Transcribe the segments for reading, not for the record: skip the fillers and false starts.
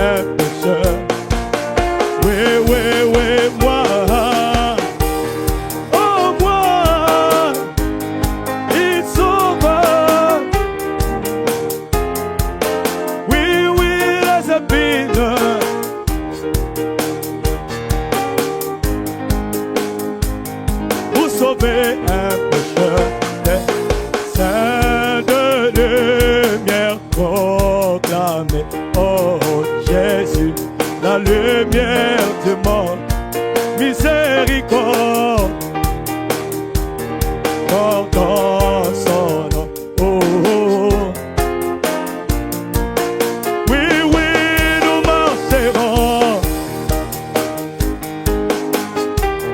un pécheur. Oui, oui, oui, moi. Oh, moi, il sauve. Oui, oui, les épines. Vous sauvez un pécheur. Des saints de lumière proclamés. Oh, Jésus, la lumière du monde, miséricorde, dans son nom. Oh, oh, oh. Oui, oui, nous marcherons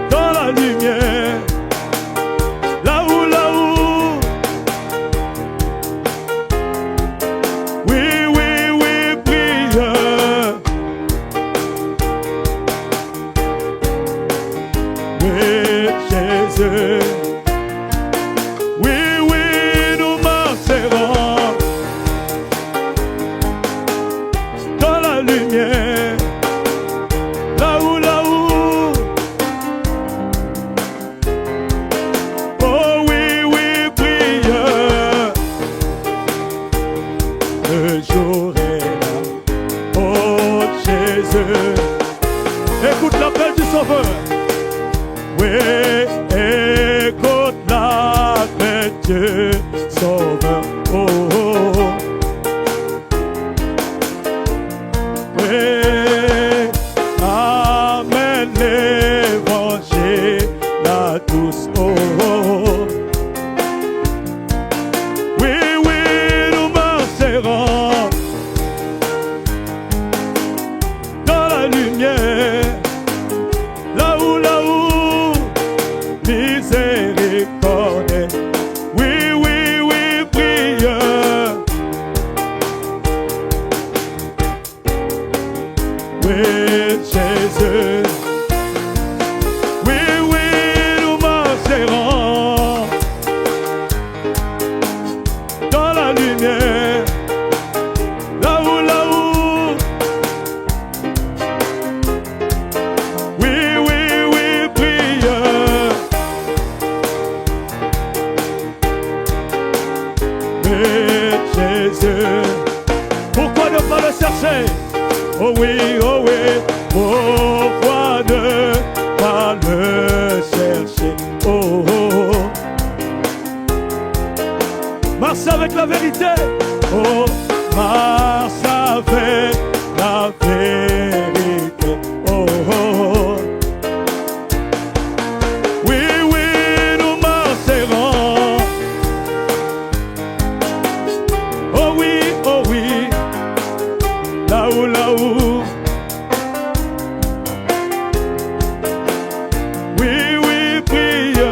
dans la lumière, là où, oui, oui, oui, brille. Jésus. Oui, oui, nous marcherons dans la lumière, là où, oh oui, oui, brille. Le jour est là, oh Jésus. Écoute l'appel du Sauveur. Oui, écoute l'appel du Sauveur. Oh, oh, oh. Oui, amène l'évangile à tous. Oh, oh, oh. Oui, oui, nous marcherons dans la lumière, là où, miséricorde. Oui, oui, oui, brille. Oui, Jésus. Oui, oui, nous marcherons dans la lumière, là où, oui, oui, oui, brille. Jésus, pourquoi ne pas le chercher? Oh oui, oh oui, pourquoi ne pas le chercher? Oh, oh, oh. Marche avec la vérité. Oh, marche avec la vérité. Oh, oh, oh. Oui, oui, nous marcherons. Oh oui, oh oui, là où, oui, oui, brille.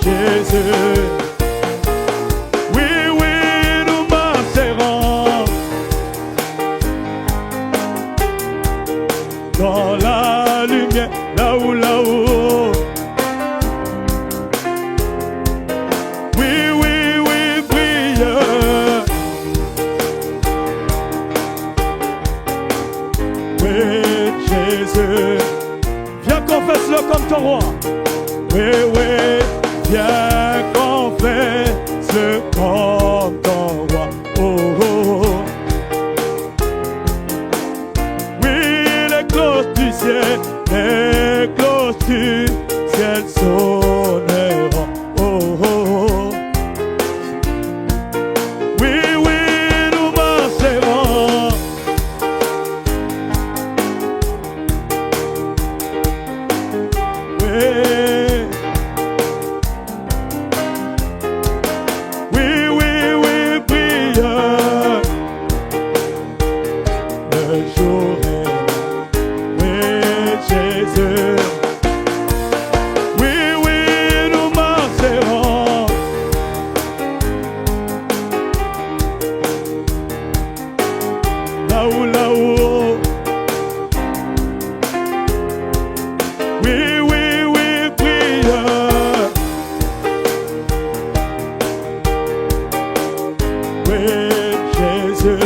Jésus, oui, oui, nous marcherons dans la lumière, là où, oui, oui, oui, brille. Oui, Jésus, viens confesse-le comme ton roi. Oui, oui, viens confesse-le comme ton roi. Oh, oh, oh. Oui, les cloches du ciel sonneront. Oh, oh, oh. Oui, oui, nous marcherons. Oui, oui, oui, Jésus.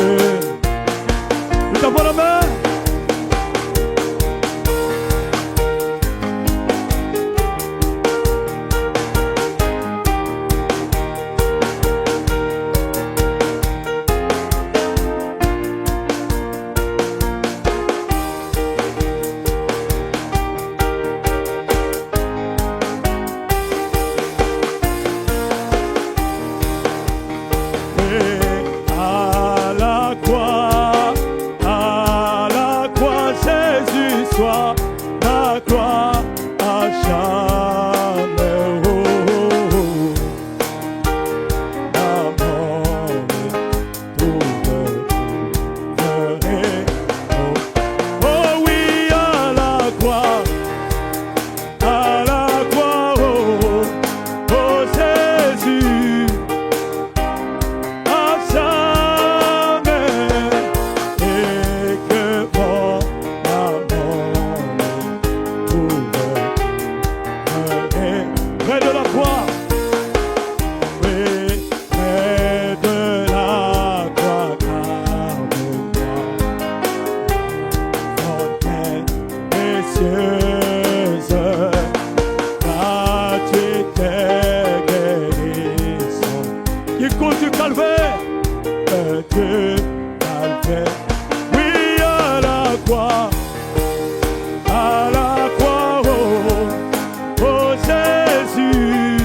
Nous t'avons la main. Sois ma gloire à jamais. Oh oui, à la croix, oh Jésus, à jamais, et que mon près de la croix, oui, près de la croix, fontaine précieuse, gratuité guérison, qui coule du calvaire, du calvaire, oui, à la croix, oh Jésus,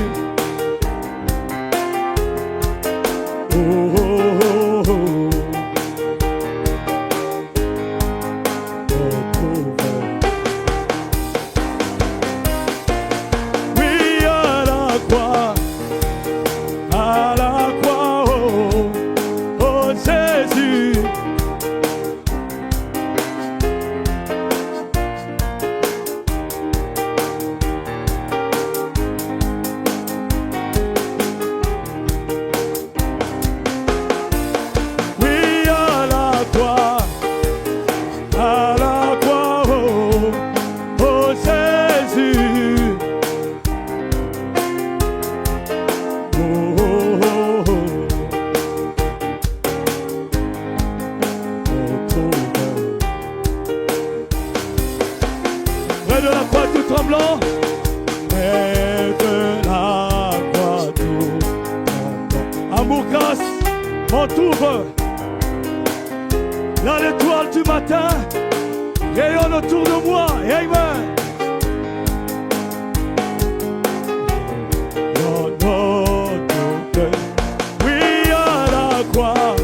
oui, à la croix, oh Jésus. Près de la croix tout tremblant, près de la croix tout tremblant. Amour, grâce, m'entoure. Là l'étoile du matin rayonne autour de moi. Amen. Oui, à la croix,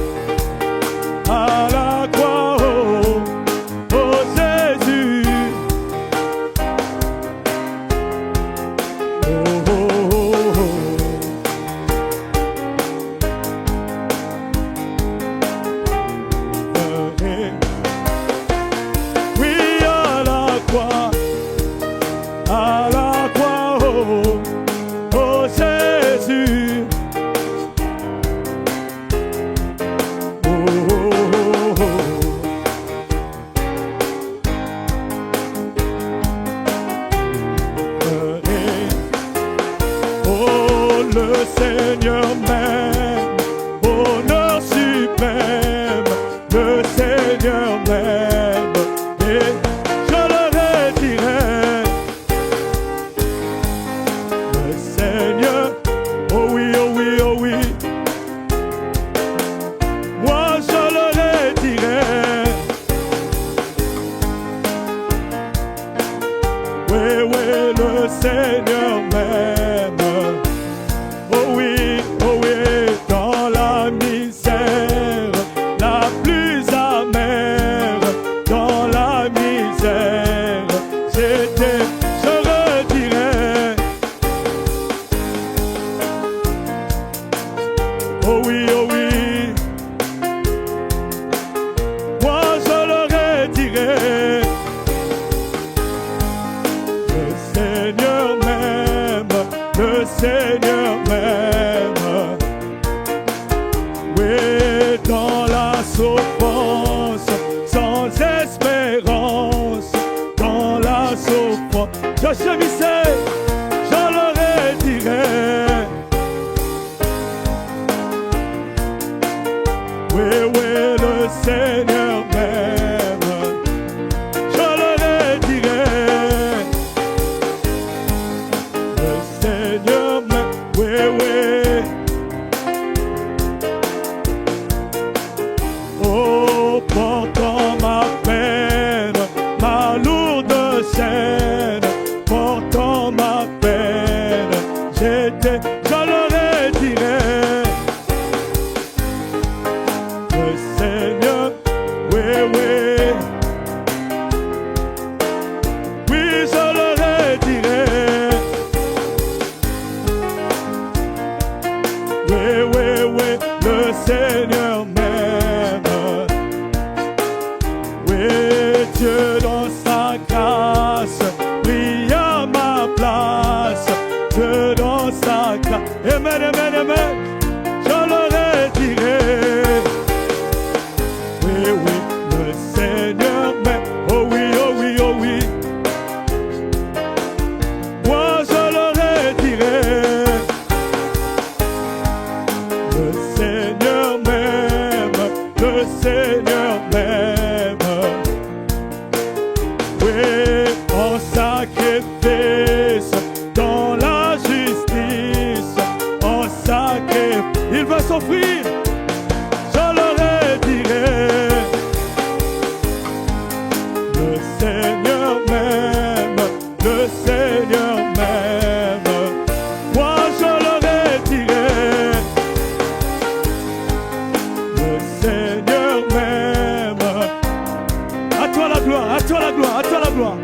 oh Jésus. Oui, à la croix, oh Jésus. Oh, le Seigneur m'aime, honneur suprême, le Seigneur m'aime, et je le redirai. Le Seigneur, oh oui, oh oui, oh oui, moi je le redirai. Oui, oui, le Seigneur m'aime. Oh oui, dans la misère, la plus amère, dans la misère, j'étais, je redirai. Oh oui, moi je le redirai. Le Seigneur m'aime, le Seigneur m'aime. Oui, dans la souffrance, sans espérance, dans la souffrance, je gémissais, je le redirai. oui, oui, le Seigneur m'aime. Je le dirai. Le Seigneur m'aime, oui, oui. Oh, portant ma peine, ma lourde chaîne, portant ma peine, j'étais, je le dirai. Le Seigneur, oui, oui, oui, je le dirai. Oui, oui, oui, le Seigneur m'aime. Oui, Dieu dans sa grâce brille à ma place. Dieu dans sa grâce. Amen, amen, amen. Je le dirai. Oui, oui, le Seigneur m'aime. Oh oui, oh oui, oh oui. Moi je le dirai. Le Seigneur m'aime. Le Seigneur m'aime. Oui, en sacrifice, dans la justice, en sacrifice, il va s'offrir, je le dirai. Le Seigneur m'aime, le Seigneur m'aime, moi je le dirai. Le Seigneur m'aime. À toi la gloire, à toi la gloire, à toi la gloire.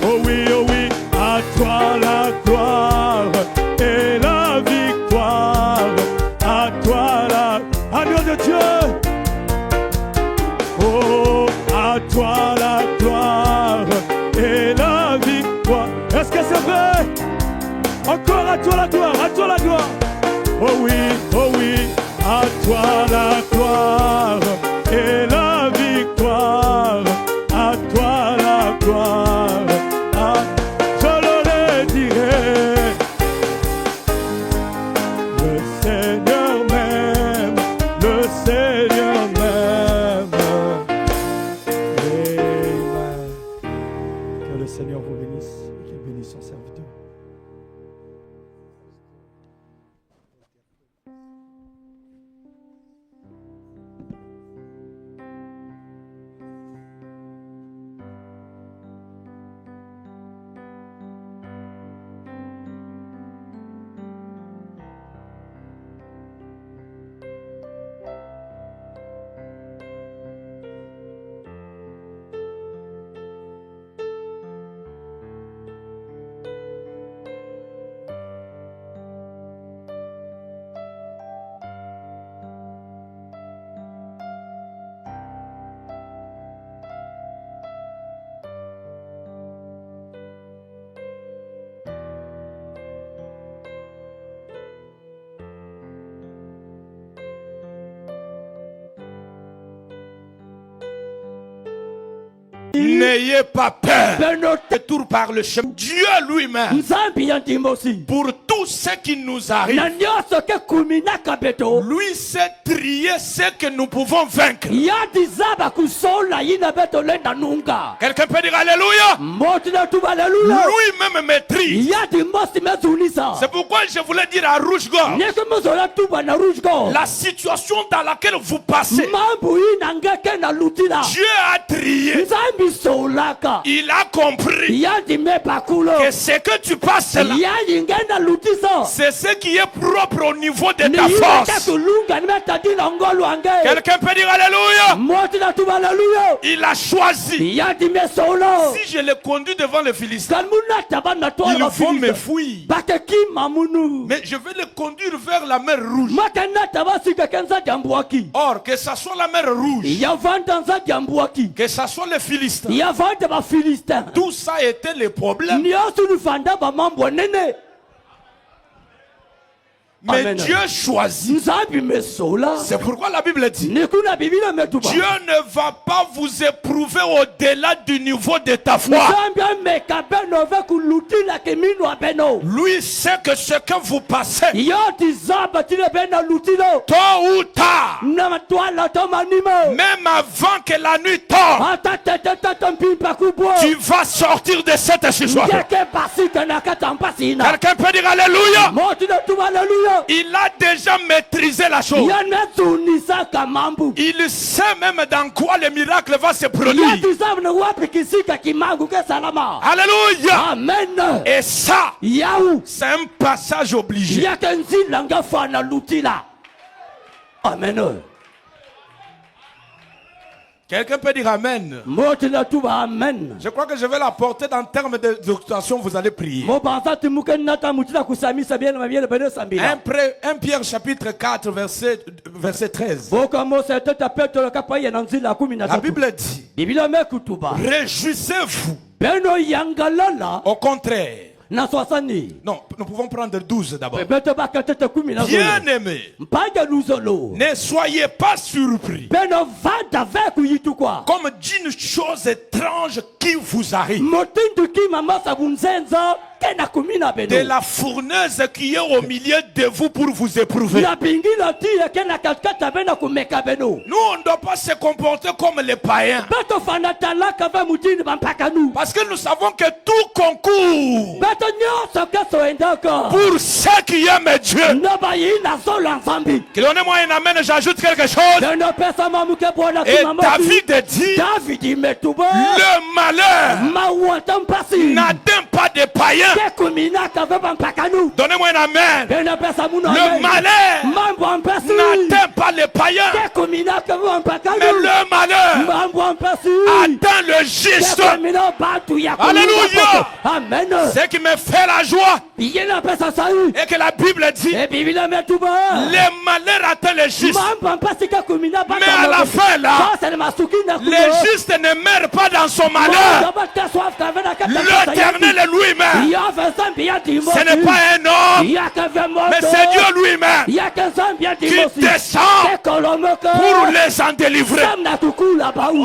Oh oui, à toi la gloire et la victoire. À toi la... Agneau de Dieu. Oh, à toi la gloire et la victoire. Est-ce que c'est vrai? Encore à toi la gloire, à toi la gloire. Oh oui, à toi la gloire et la victoire. À toi la gloire, je le dirai. Le Seigneur m'aime, le Seigneur m'aime. Amen. Que le Seigneur vous bénisse et qu'il bénisse son serviteur. N'ayez pas peur. Retour par le chemin. Dieu lui-même, pour tout ce qui nous arrive, lui sait trier ce que nous pouvons vaincre. Quelqu'un peut dire Alléluia. Lui-même maîtrise. C'est pourquoi je voulais dire à Rouge-Gorge, la situation dans laquelle vous passez, Dieu a trié. Il a compris que ce que tu passes là, c'est ce qui est propre au niveau de ta force. Quelqu'un peut dire Alléluia. Il a choisi. Si je le conduis devant les Philistins, ils vont me fuir. Mais je vais le conduire vers la mer Rouge. Or, que ça soit la mer Rouge, que ça soit les Philistins, tout ça était le problème. Mais amen. Dieu choisit. C'est pourquoi la Bible dit, Dieu ne va pas vous éprouver au-delà du niveau de ta foi. Lui sait que ce que vous passez, tôt ou tard, même avant que la nuit tombe, tu vas sortir de cette situation. Quelqu'un peut dire Alléluia. Il a déjà maîtrisé la chose. Il sait même dans quoi le miracle va se produire. Alléluia. Amen. Et ça, c'est un passage obligé. Amen. Quelqu'un peut dire Amen. Je crois que je vais la porter dans termes d'exhortation, vous allez prier. 1 Pierre chapitre 4 verset 13. La Bible dit, réjouissez-vous. Au contraire. Non, nous pouvons prendre 12 d'abord. Bien aimé, ne soyez pas surpris comme d'une chose étrange qui vous arrive. De la fournaise qui est au milieu de vous pour vous éprouver. Nous, on ne doit pas se comporter comme les païens. Parce que nous savons que tout concourt pour ceux qui aiment Dieu. Donnez-moi un amen, j'ajoute quelque chose. Et David dit, le malheur n'atteint pas des païens. Donnez-moi un amen. Le malheur n'atteint pas les païens, mais le malheur atteint le juste. Alléluia. Ce qui me fait la joie et que la Bible dit, les malheurs atteignent le juste, mais à la fin là, le juste ne meurt pas dans son malheur. L'Éternel est lui-même. Ce n'est pas un homme, mais c'est Dieu lui-même qui descend pour les en délivrer.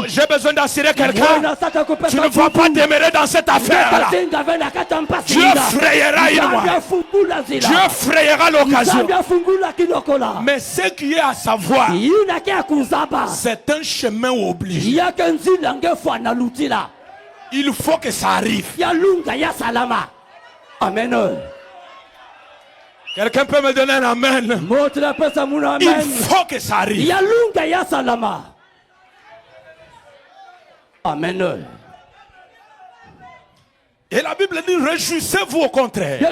J'ai besoin d'assurer quelqu'un. Tu ne vas pas demeurer dans cette affaire-là. Dieu frayera une mois. Dieu frayera l'occasion. Mais ce qui est à savoir, c'est un chemin obligé. Il faut que ça arrive. Amen. Quelqu'un peut me donner un amen? Il faut que ça arrive. Amen. Et la Bible dit, réjouissez-vous au contraire. De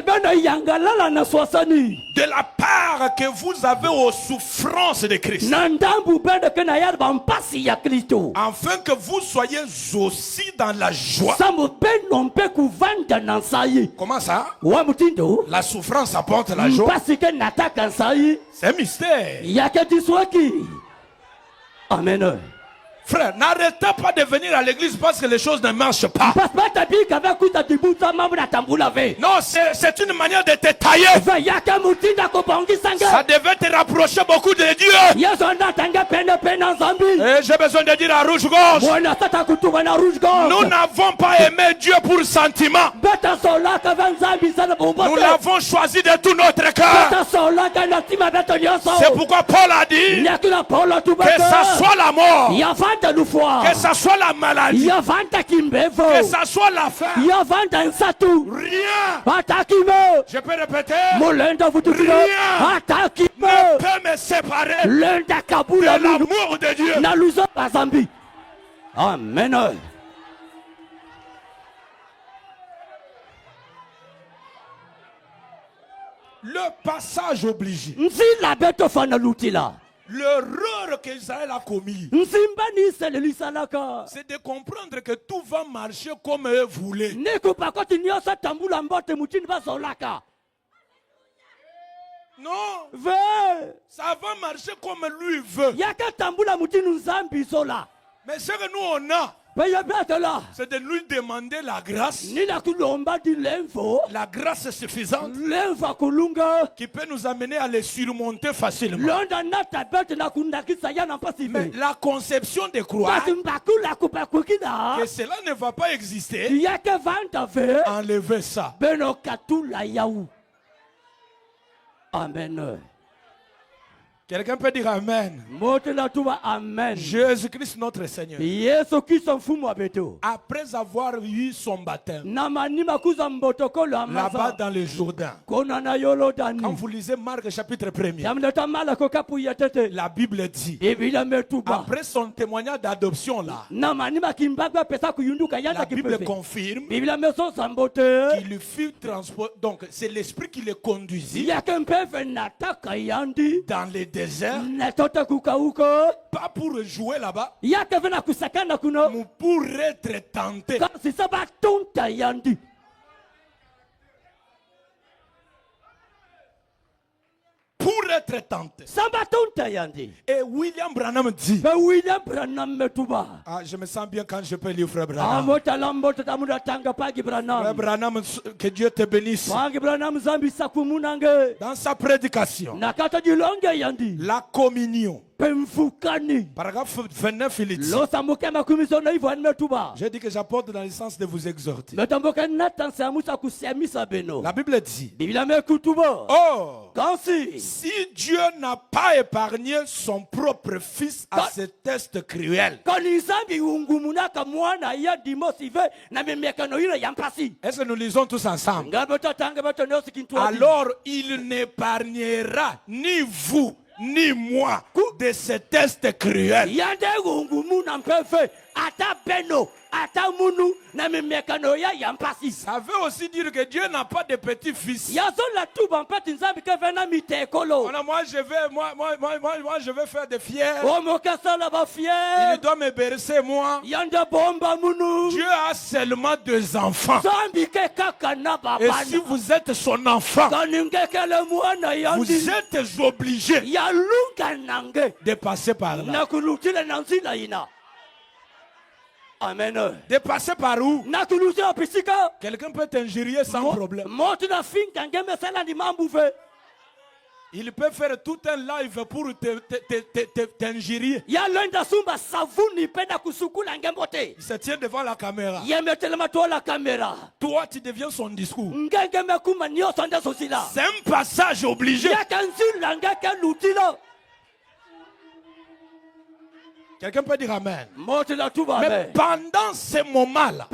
la part que vous avez aux souffrances de Christ. Afin que vous soyez aussi dans la joie. Comment ça? La souffrance apporte la joie. C'est un mystère. Amen. Frère, n'arrêtez pas de venir à l'église parce que les choses ne marchent pas. Non, c'est une manière de te tailler. Ça devait te rapprocher beaucoup de Dieu. Et j'ai besoin de dire à rouge-gorge, nous n'avons pas aimé Dieu pour sentiment. Nous l'avons choisi de tout notre cœur. C'est pourquoi Paul a dit que ça soit la mort, que ça soit la maladie, que ça soit la faim, rien, je peux répéter, rien ne peut me séparer de l'amour de Dieu. Amen. Le passage obligé. L'erreur qu'Israël a commis, c'est de comprendre que tout va marcher comme eux voulaient. Non, ça va marcher comme lui veut. Mais ce que nous on a, C'est de lui demander la grâce. La grâce suffisante qui peut nous amener à les surmonter facilement. Mais la conception de croire que cela ne va pas exister, enlevez ça. Amen. Quelqu'un peut dire Amen. Amen. Jésus-Christ notre Seigneur, après avoir eu son baptême là-bas dans le Jourdain, quand vous lisez Marc chapitre 1er, la Bible dit, après son témoignage d'adoption là, la Bible confirme qu'il fut transporté. Donc c'est l'esprit qui le conduisit dans les désert, pas pour jouer là-bas, mais pour être tenté. Pour être tenté. Et William Branham dit, je me sens bien quand je peux lire Frère Branham. Frère Branham, que Dieu te bénisse. Dans sa prédication, la communion, paragraphe 29, il dit, j'ai dit que j'apporte dans le sens de vous exhorter. La Bible dit, oh, si Dieu n'a pas épargné son propre fils à ce test cruel, est-ce que nous lisons tous ensemble? Alors il n'épargnera ni vous ni moi de ce test cruel. Ça veut aussi dire que Dieu n'a pas de petit-fils. Moi je vais faire des fiers. Il doit me bercer moi. Dieu a seulement 2 enfants. Et si vous êtes son enfant, vous êtes obligé de passer par là. Amen. De passer par où? Quelqu'un peut t'injurier sans problème. Il peut faire tout un live pour t'injurier. Il se tient devant la caméra. Toi, tu deviens son discours. C'est un passage obligé. Quelqu'un peut dire Amen. Mais pendant ces moments-là,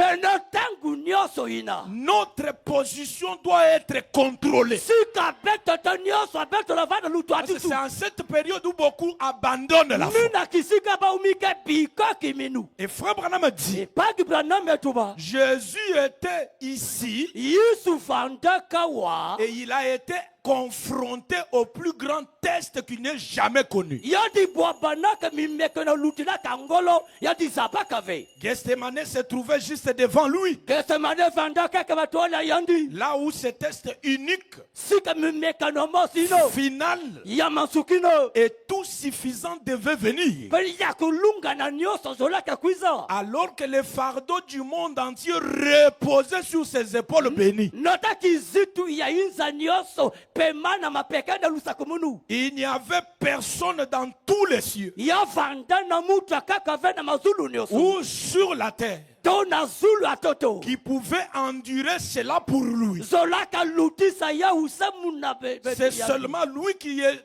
notre position doit être contrôlée. Parce que c'est en cette période où beaucoup abandonnent la foi. Et Frère Branham dit, Jésus était ici et il a été confronté au plus grand test qu'il n'ait jamais connu. Gethsemane se trouvait juste devant lui. Là où ce test unique, final et tout suffisant devait venir. Alors que le fardeau du monde entier reposait sur ses épaules bénies. Il n'y avait personne dans tous les cieux ou sur la terre qui pouvait endurer cela pour lui. C'est seulement lui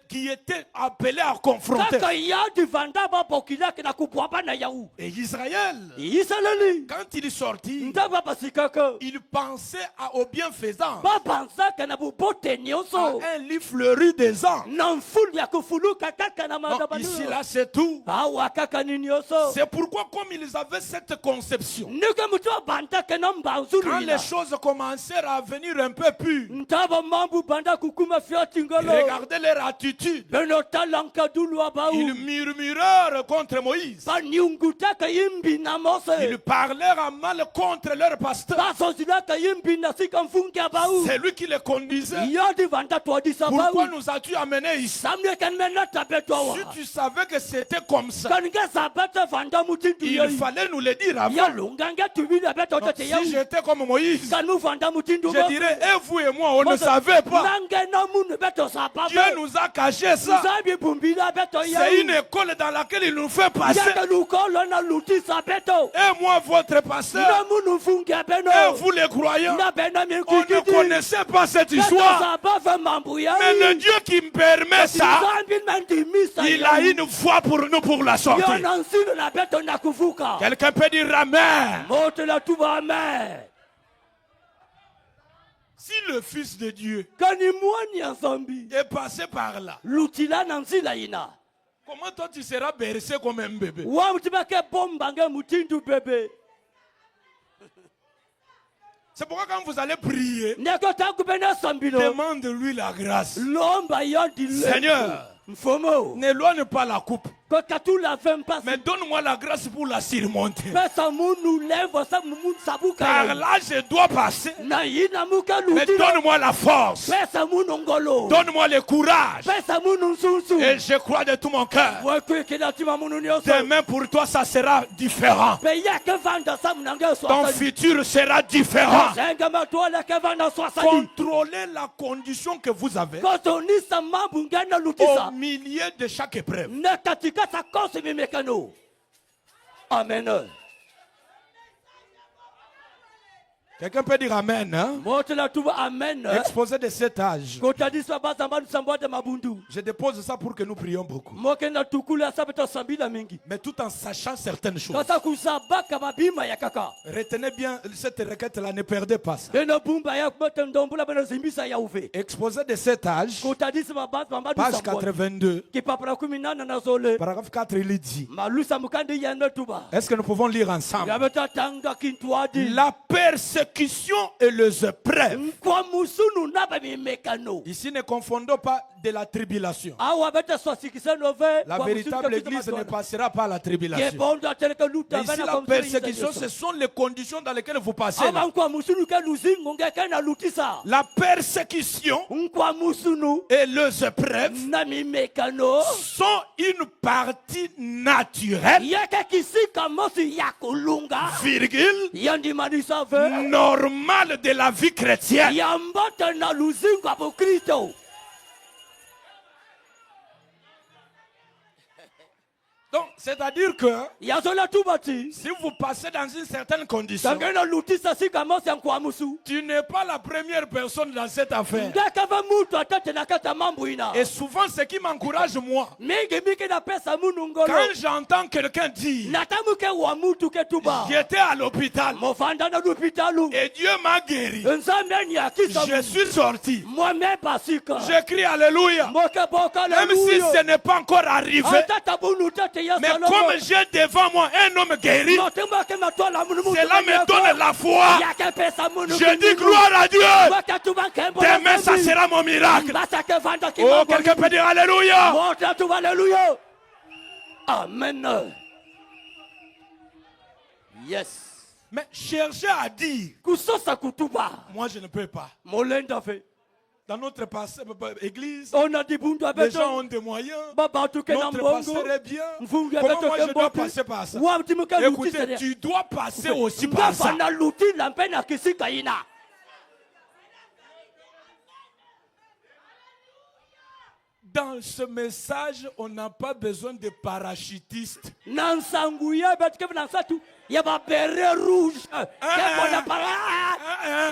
qui était appelé à confronter. Et Israël, quand il est sorti, il pensait au bienfaisant, à un lit fleuri des ans. Non, ici là c'est tout. C'est pourquoi comme ils avaient cette conception, Quand les choses commencèrent à venir un peu plus, regardez leur attitude. Ils murmurèrent contre Moïse. Ils parlèrent mal contre leur pasteur. C'est lui qui les conduisait. Pourquoi nous as-tu amenés ici? Si tu savais que c'était comme ça, il fallait nous le dire avant. Donc, si j'étais comme Moïse, je dirais, et vous et moi, on ne savait pas. Dieu nous a caché ça. C'est une école dans laquelle il nous fait passer. Et moi, votre pasteur, et vous les croyants, on ne connaissait pas cette histoire. Mais le Dieu qui me permet ça, il a une foi pour nous pour la sortir. Quelqu'un peut dire Amen. Si le Fils de Dieu est passé par là, comment toi tu seras bercé comme un bébé? C'est pourquoi quand vous allez prier, demande-lui la grâce. Seigneur, n'éloigne pas la coupe, mais donne-moi la grâce pour la surmonter. Car là je dois passer, mais donne-moi la force, donne-moi le courage. Et je crois de tout mon cœur, demain pour toi ça sera différent. Ton futur sera différent. Contrôlez la condition que vous avez au milieu de chaque épreuve. Amen. Quelqu'un peut dire Amen, hein? Amen. Exposé de cet âge. Je dépose ça pour que nous prions beaucoup. Mais tout en sachant certaines choses. Retenez bien cette requête-là, ne perdez pas ça. Exposé de cet âge, page 82, paragraphe 4, il dit. Est-ce que nous pouvons lire ensemble? La persécution et les épreuves. Ici, ne confondons pas de la tribulation. La véritable église ne passera pas à la tribulation. Mais ici, la persécution, ce sont les conditions dans lesquelles vous passez. La persécution et les épreuves sont une partie naturelle, virgule, normale de la vie chrétienne. Donc, c'est-à-dire que si vous passez dans une certaine condition, tu n'es pas la première personne dans cette affaire. Et souvent, ce qui m'encourage, moi, quand j'entends quelqu'un dire j'étais à l'hôpital et Dieu m'a guéri, je suis sorti, je crie Alléluia, même si ce n'est pas encore arrivé. Mais comme j'ai devant moi un homme guéri, cela me donne la foi. Je dis gloire à Dieu. Demain, ça sera mon miracle. Oh, quelqu'un peut dire Alléluia. Amen. Yes. Mais chercher à dire, moi je ne peux pas. Dans notre église, les gens ont des moyens. Notre pasteur est bien. Comment moi je dois passer par ça? Écoutez, tu dois passer aussi par ça. Dans ce message, on n'a pas besoin de parachutistes. Il y a béret rouge.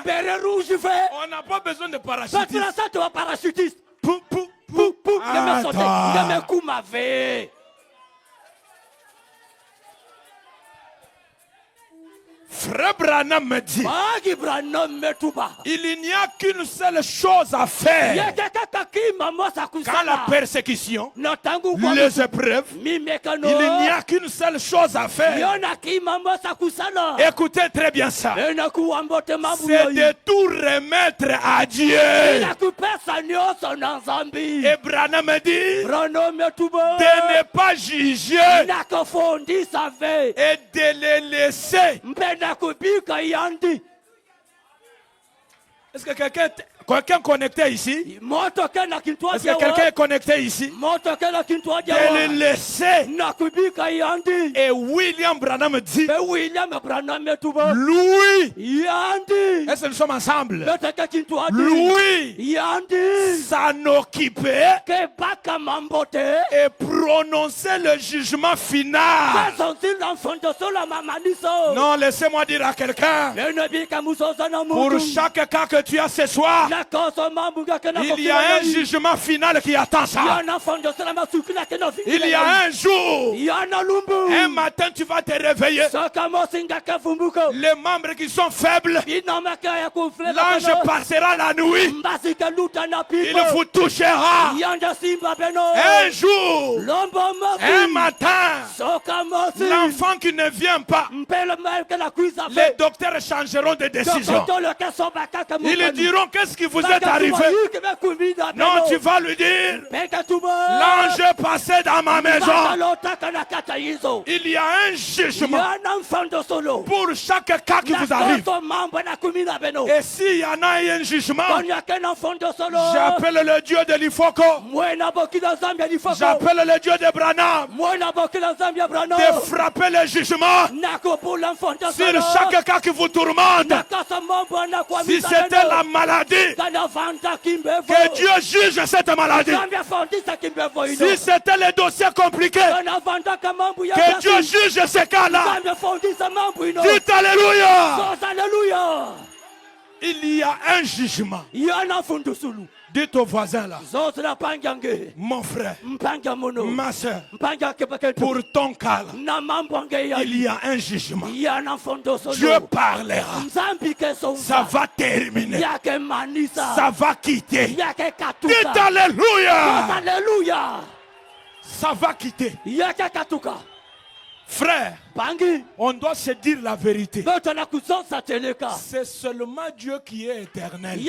Béret rouge fait. On n'a pas besoin de parachutistes. Frère Branham me dit, il n'y a qu'une seule chose à faire quand la persécution, les épreuves, il n'y a qu'une seule chose à faire. Écoutez très bien ça. C'est de tout remettre à Dieu. Et Branham me dit de ne pas juger et de les laisser. Est-ce que quelqu'un connecté ici? Est-ce que quelqu'un est connecté ici? De les laisser. Et William Branham dit, lui, est-ce que nous sommes ensemble? Lui, s'en occuper et prononcer le jugement final. Non, laissez-moi dire à quelqu'un, pour chaque cas que tu as ce soir, il y a un jugement final qui attend ça. Il y a un jour, un matin tu vas te réveiller. Les membres qui sont faibles, l'ange passera la nuit. Il vous touchera. Un jour, un matin, l'enfant qui ne vient pas, les docteurs changeront de décision. Ils diront, qu'est-ce qui vous est arrivé? Non, tu vas lui dire, l'ange est passé dans ma maison. Il y a un jugement pour chaque cas qui vous arrive. Et s'il y en a un jugement, j'appelle le Dieu de l'Ifoko, j'appelle le Dieu de Branham de frapper le jugement sur chaque cas qui vous tourmente. Si c'était la maladie, que Dieu juge cette maladie. Si c'était les dossiers compliqués, que Dieu juge ces cas-là. Dites Alléluia. Il y a un jugement. Dites au voisin là, mon frère, ma soeur, pour ton cas là, il y a un jugement. Dieu parlera. Ça va terminer. Ça va quitter. Dites Alléluia. Ça va quitter. Frère, on doit se dire la vérité. C'est seulement Dieu qui est éternel.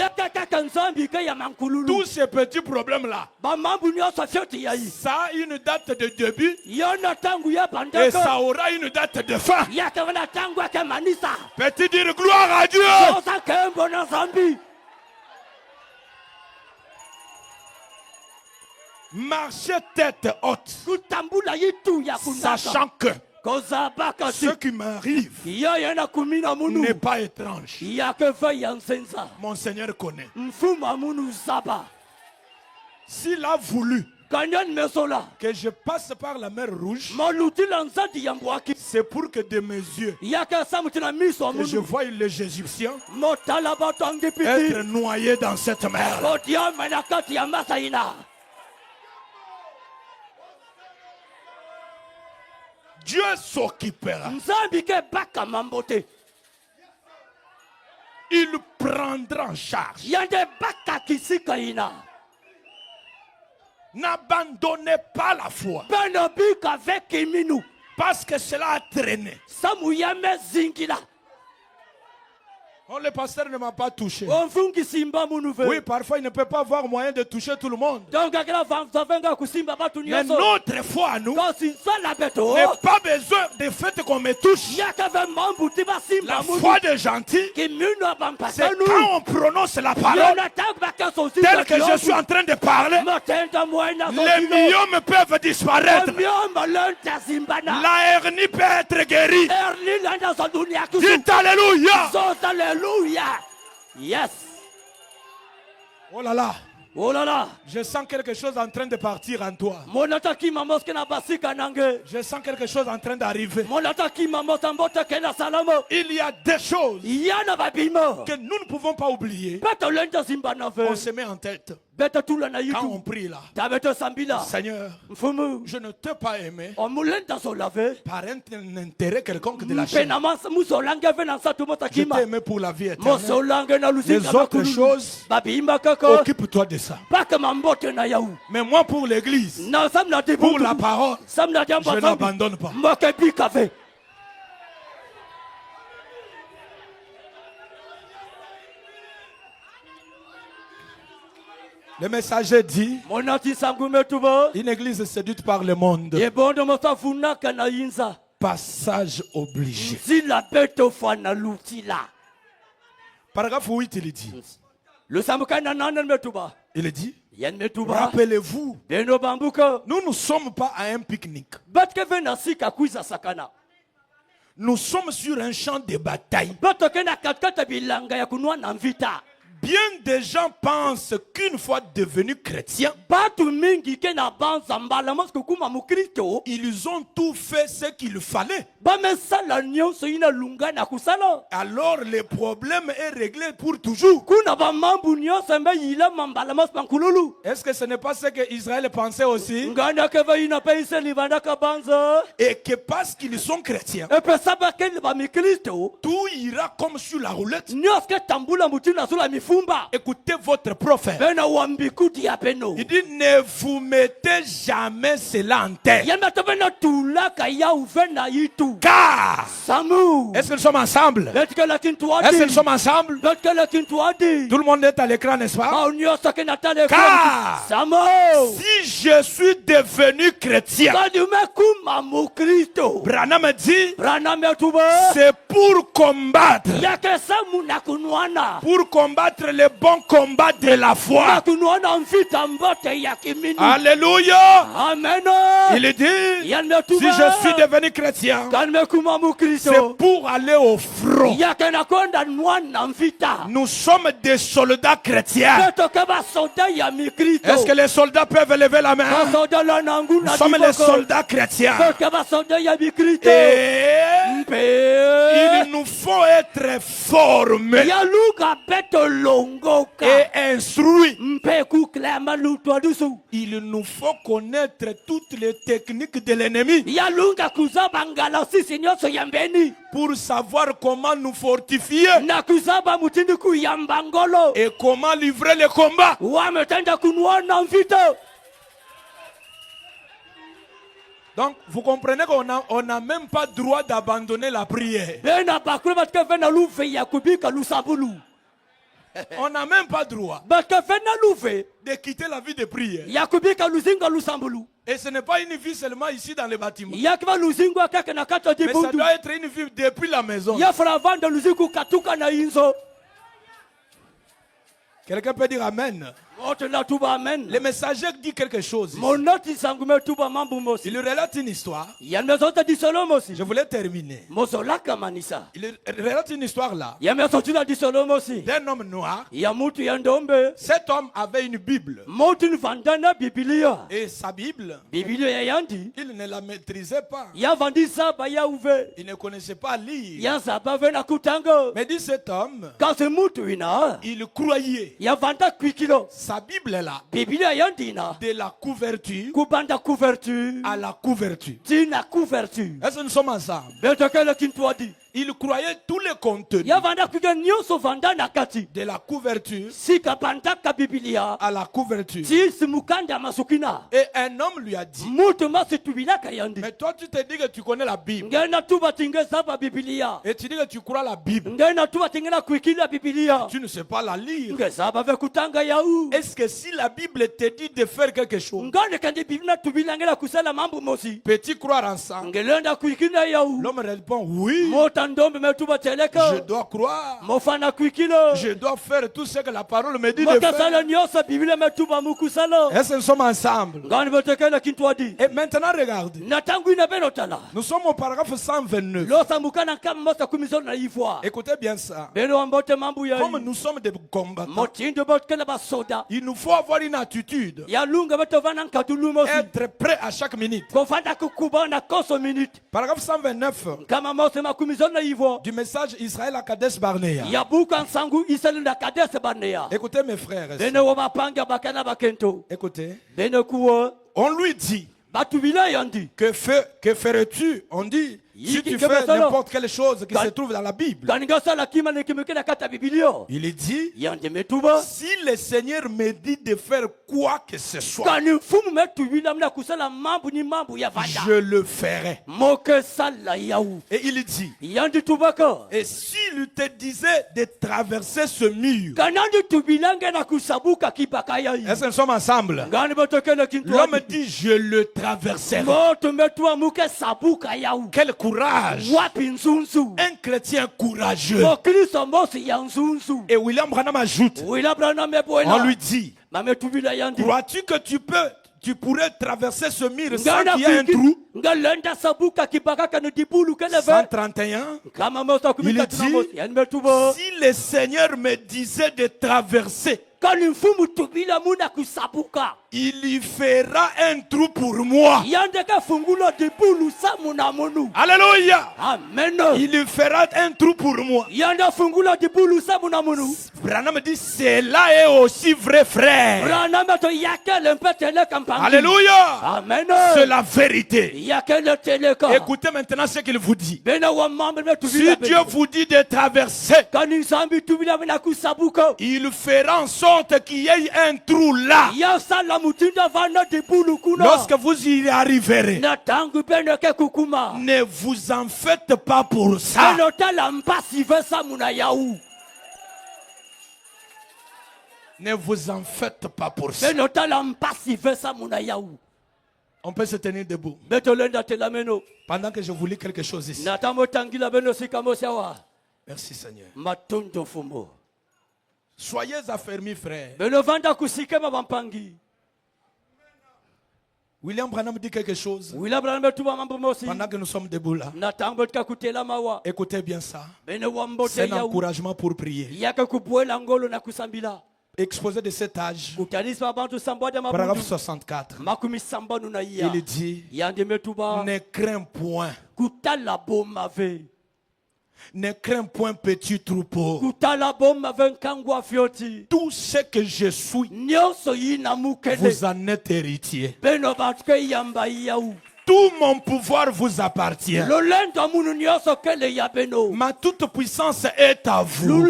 Tous ces petits problèmes-là, ça a une date de début et ça aura une date de fin. Peux-tu dire gloire à Dieu? Marcher tête haute, sachant que ce qui m'arrive n'est pas étrange. Mon Seigneur connaît. S'il a voulu que je passe par la mer Rouge, c'est pour que de mes yeux, que je voie les Égyptiens être noyés dans cette mer. Dieu s'occupera. Il prendra en charge. N'abandonnez pas la foi. Parce que cela a traîné. Oh, le pasteur ne m'a pas touché. Oui, parfois il ne peut pas avoir moyen de toucher tout le monde. Mais notre foi, nous, n'est pas besoin du fait qu'on me touche. La foi des gentils, c'est quand on prononce la parole, tel que je suis en train de parler, les myomes peuvent disparaître. La hernie peut être guérie. Dites Alléluia. Alléluia. Yes. Oh là là. Oh là là. Je sens quelque chose en train de partir en toi. Je sens quelque chose en train d'arriver. Il y a des choses que nous ne pouvons pas oublier. On se met en tête. Quand on prie là, Seigneur, je ne t'ai pas aimé par un intérêt quelconque de la chair. Je t'ai aimé pour la vie éternelle. Les autres choses, occupe-toi de ça. Mais moi pour l'église, pour la parole, je n'abandonne pas. Le messager dit, une église séduite par le monde. Passage obligé. Paragraphe 8, il dit. Il dit, rappelez-vous, nous ne sommes pas à un pique-nique. Nous sommes sur un champ de bataille. Bien des gens pensent qu'une fois devenus chrétiens, ils ont tout fait ce qu'il fallait. Alors le problème est réglé pour toujours. Est-ce que ce n'est pas ce que Israël pensait aussi? Et que parce qu'ils sont chrétiens, tout ira comme sur la roulette. Écoutez votre prophète. Il dit, ne vous mettez jamais cela en tête. Car, est-ce que nous sommes ensemble? Est-ce que nous sommes ensemble? Tout le monde est à l'écran, n'est-ce pas? Car, si je suis devenu chrétien, Branham dit, c'est pour combattre. Pour combattre le bon combat de la foi. Alléluia. Amen. Il dit, si je suis devenu chrétien, c'est pour aller au front. Nous sommes des soldats chrétiens. Est-ce que les soldats peuvent lever la main? Nous sommes les soldats chrétiens. Et il nous faut être formés et instruits. Il nous faut connaître toutes les techniques de l'ennemi pour savoir comment nous fortifier et comment livrer le combat. Donc, vous comprenez qu'on n'a même pas droit d'abandonner la prière. On n'a même pas droit de quitter la vie de prière. Et ce n'est pas une vie seulement ici dans le bâtiment. Mais ça doit être une vie depuis la maison. Quelqu'un peut dire Amen. Le messager dit quelque chose. Il relate une histoire. Je voulais terminer. Il relate une histoire là d'un homme noir. Cet homme avait une Bible. Et sa Bible, il ne la maîtrisait pas. Il ne connaissait pas lire. Mais dit cet homme, il croyait. Sa Bible est là. De la couverture à la couverture. Est-ce que nous sommes ensemble? Il croyait tous les contenus de la couverture à la couverture. Et un homme lui a dit, mais toi tu te dis que tu connais la Bible et tu dis que tu crois la Bible, tu ne sais pas la lire. Est-ce que si la Bible te dit de faire quelque chose, peux-tu croire ensemble? L'homme répond oui. Je dois croire. Je dois faire tout ce que la parole me dit de faire. Est-ce que nous sommes ensemble? Et maintenant regardez. Nous sommes au paragraphe 129. Écoutez bien ça. Comme nous sommes des combattants, il nous faut avoir une attitude. Être prêt à chaque minute. Paragraphe 129. du message Israël à Kadesh Barnea. Écoutez mes frères et sœurs. Écoutez. On lui dit, que ferais-tu? On dit, si tu fais n'importe quelle chose qui se trouve dans la Bible. Il dit, si le Seigneur me dit de faire quoi que ce soit, je le ferai. Et il dit, et s'il te disait de traverser ce mur, est-ce que nous sommes ensemble? L'homme dit, je le traverserai. Quel courage! Un chrétien courageux. Et William Branham ajoute, on lui dit, crois-tu que tu pourrais traverser ce mur sans qu'il y ait un trou? 131. Il dit, si le Seigneur me disait de traverser, il y fera un trou pour moi. Alléluia. Amen. Il y fera un trou pour moi. Branham dit, cela est aussi vrai, frère. Alléluia. Amen. C'est la vérité. Écoutez maintenant ce qu'il vous dit. Si Dieu vous dit de traverser, il fera en sorte qu'il y ait un trou là. Lorsque vous y arriverez, ne vous en faites pas pour ça. Ne vous en faites pas pour ça. On peut se tenir debout pendant que je vous lis quelque chose ici. Merci Seigneur. Soyez affermis, frères. William Branham dit quelque chose pendant que nous sommes debout là. Écoutez bien ça. C'est un encouragement pour prier. Exposé de cet âge, paragraphe 64, il dit, ne crains point. Ne crains point, petit troupeau. Tout ce que je suis, vous en êtes héritier. Tout mon pouvoir vous appartient. Ma toute puissance est à vous.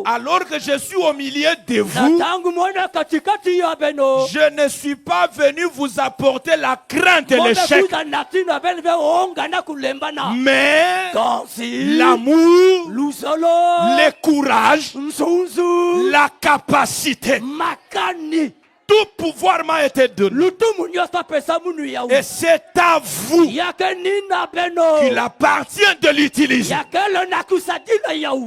Alors que je suis au milieu de vous, je ne suis pas venu vous apporter la crainte et l'échec, mais l'amour, le courage, la capacité. Tout pouvoir m'a été donné. Et c'est à vous qu'il appartient de l'utiliser.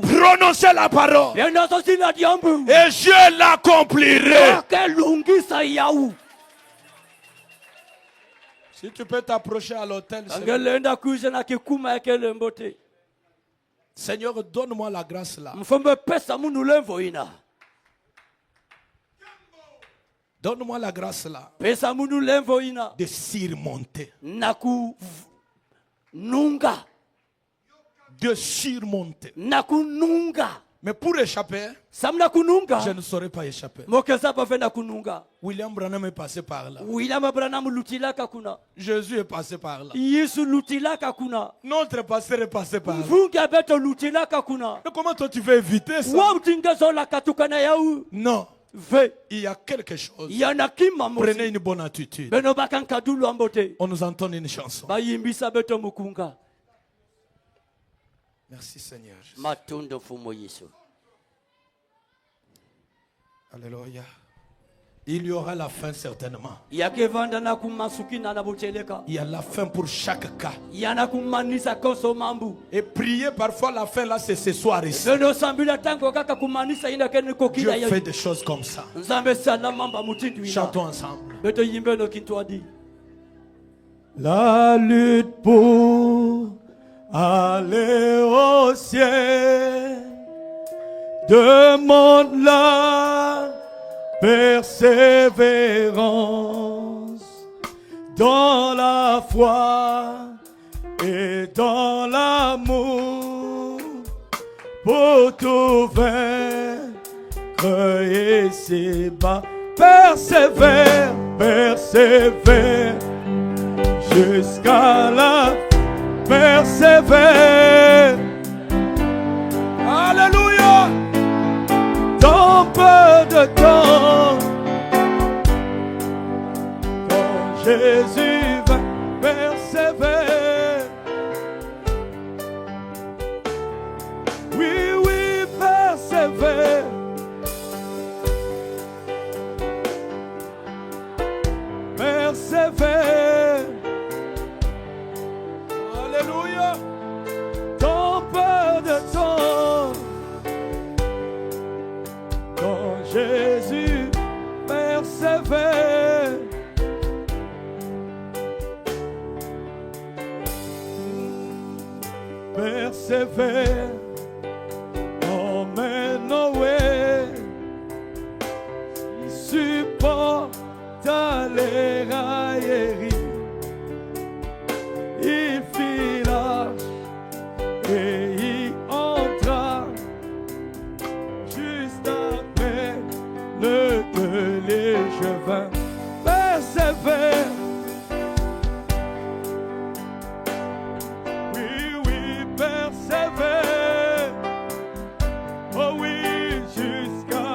Prononcez la parole et je l'accomplirai. Si tu peux t'approcher à l'autel, Seigneur, donne-moi la grâce là. Donne-moi la grâce là de surmonter. De surmonter. Mais pour échapper, je ne saurais pas échapper. William Branham est passé par là. Jésus est passé par là. Notre pasteur est passé par là. Mais comment toi tu veux éviter ça? Non. Il y a quelque chose. Prenez une bonne attitude. On nous entend une chanson. Merci Seigneur. Alléluia. Il y aura la fin certainement. Il y a la fin pour chaque cas. Et prier parfois la fin là c'est ce soir ici. Dieu fait des choses comme ça. Chantons ensemble. La lutte pour aller au ciel demande la persévérance dans la foi et dans la pour tout vaincre ici-bas. Persévère, persévère jusqu'à la fin. Persévère. Alléluia. Dans peu de temps, quand Jésus va persévère. Oui, oui, persévère. Persévère. Alléluia. Dans peu de temps, quand Jésus persévère. Persévère. Emmène Noé. Il supporte les railleries. Il fit l'âge et il entra juste après le de l'échevin. Persévère. Oui, oui, persévère. Oh oui, jusqu'à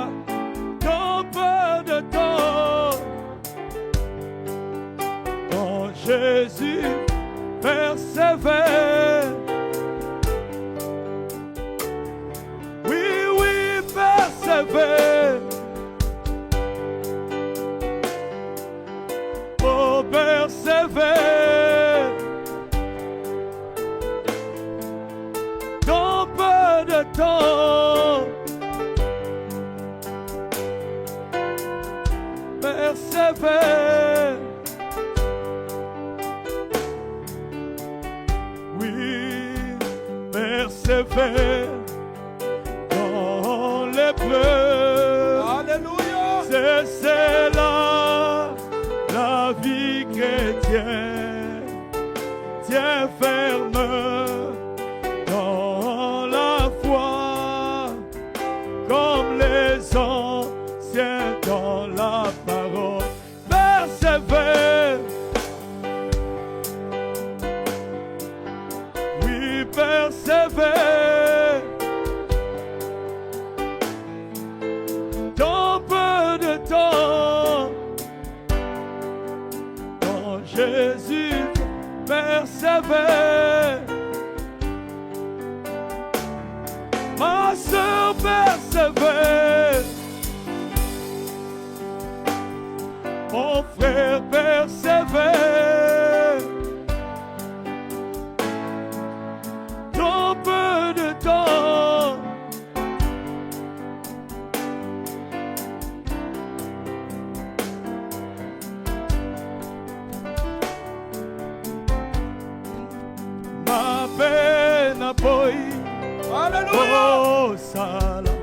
dans peu de temps. Quand Jésus persévère. Oui, oui, persévère. Oh, persévère. Dans peu de temps. Persévère. Persévère dans l'épreuve. Alléluia. C'est là la vie chrétienne. Tiens ferme dans la foi, comme les anciens dans la parole. Persévère. Oui, persévère. Dans peu de temps, quand Jésus persévère. Ma sœur persévère. Mon frère persévère. Dans peu de temps, ma peine a poi. Alléluia. Oh, sala.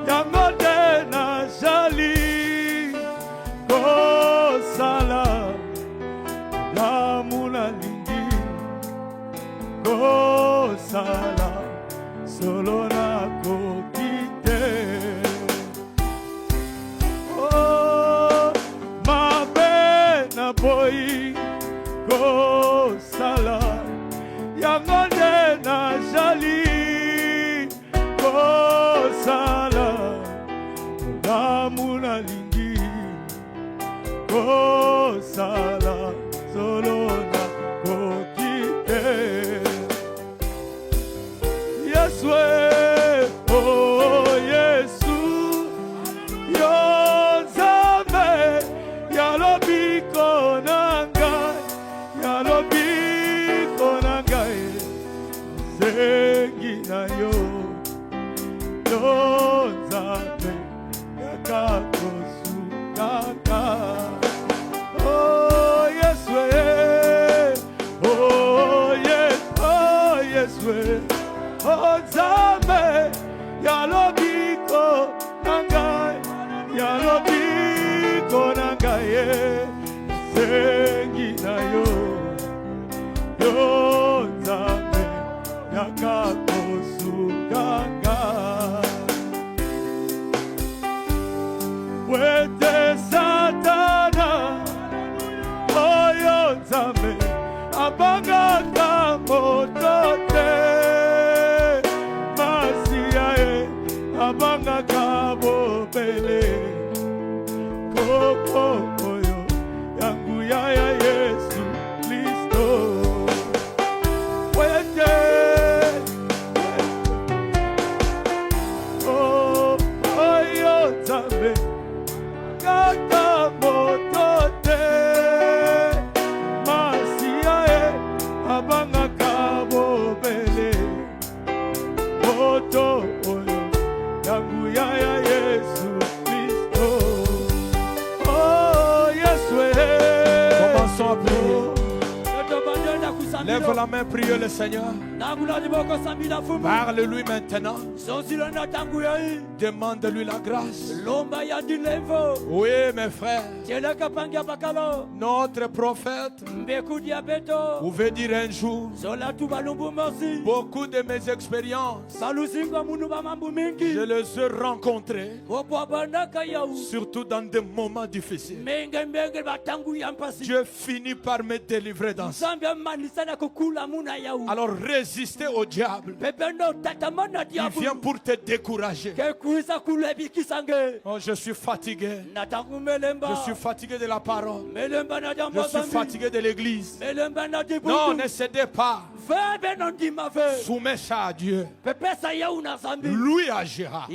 Yamode na jali. Oh, sala. La muna lingi. Oh, sala. Solo na kokite. Oh, ma pena boy. Oh, sala. Yamode na jali. Oh, sala. La muna lingi. Oh, sala. Solo na kokite. Yeswe, oh Yesu, Yonzame, Yalobi konangai, Yalobi konangai, Zengi na yo, Yonzame, Yakakosu kaka, oh nzambe abangaka moto te masiya ye abangaka bobele koko oyo yanguya ya Yesu Kristo wete oh oyo nzambe kaka moto te masiya ye abangaka bobele moto oyo yanguya ya Yesu Kristo. Oh Yesu, commençons à prier. Lève la main, priez le Seigneur. Parle-lui maintenant. Demande-lui la grâce. Oui, mes frères. Notre prophète pouvait dire un jour, beaucoup de mes expériences, je les ai rencontrées, surtout dans des moments difficiles. Dieu finit par me délivrer dans ça. Alors résistez au diable. Il vient pour te décourager. Oh, je suis fatigué. Je suis fatigué de la parole. Je suis fatigué de l'église. Non, ne cédez pas. Soumets ça à Dieu. Lui agira.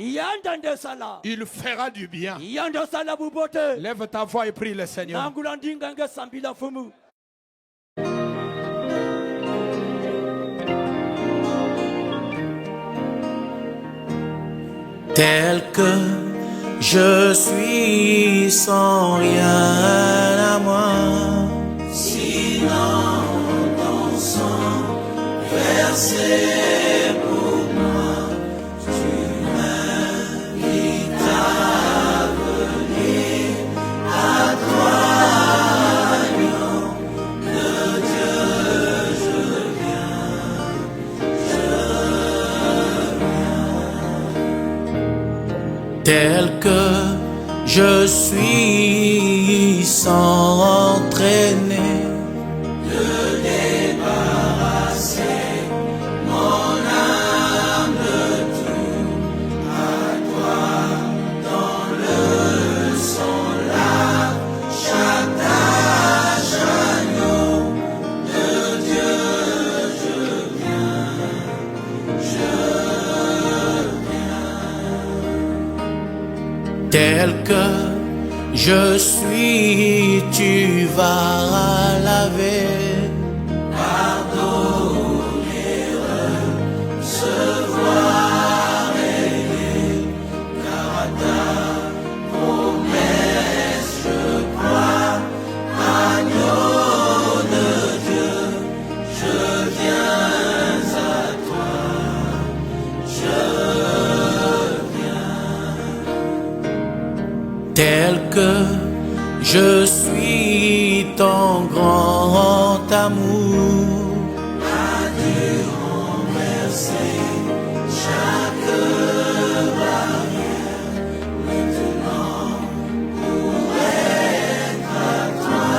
Il fera du bien. Lève ta voix et prie le Seigneur. Tel que je suis sans rien à moi, sinon ton sang versé pour moi, tu m'invites à venir à toi, agneau de Dieu, je viens. Tel que je suis sans entraîner, de débarrasser mon âme de tout, à toi dans le sang lave chaque tâche, agneau de Dieu, je viens, tel que je suis, tu vas laver, pardonner, recevoir, aider, car à ta promesse je crois, agneau de Dieu, je viens à toi, tel que je suis ton grand amour, a dû renverser chaque barrière, maintenant pour être à toi,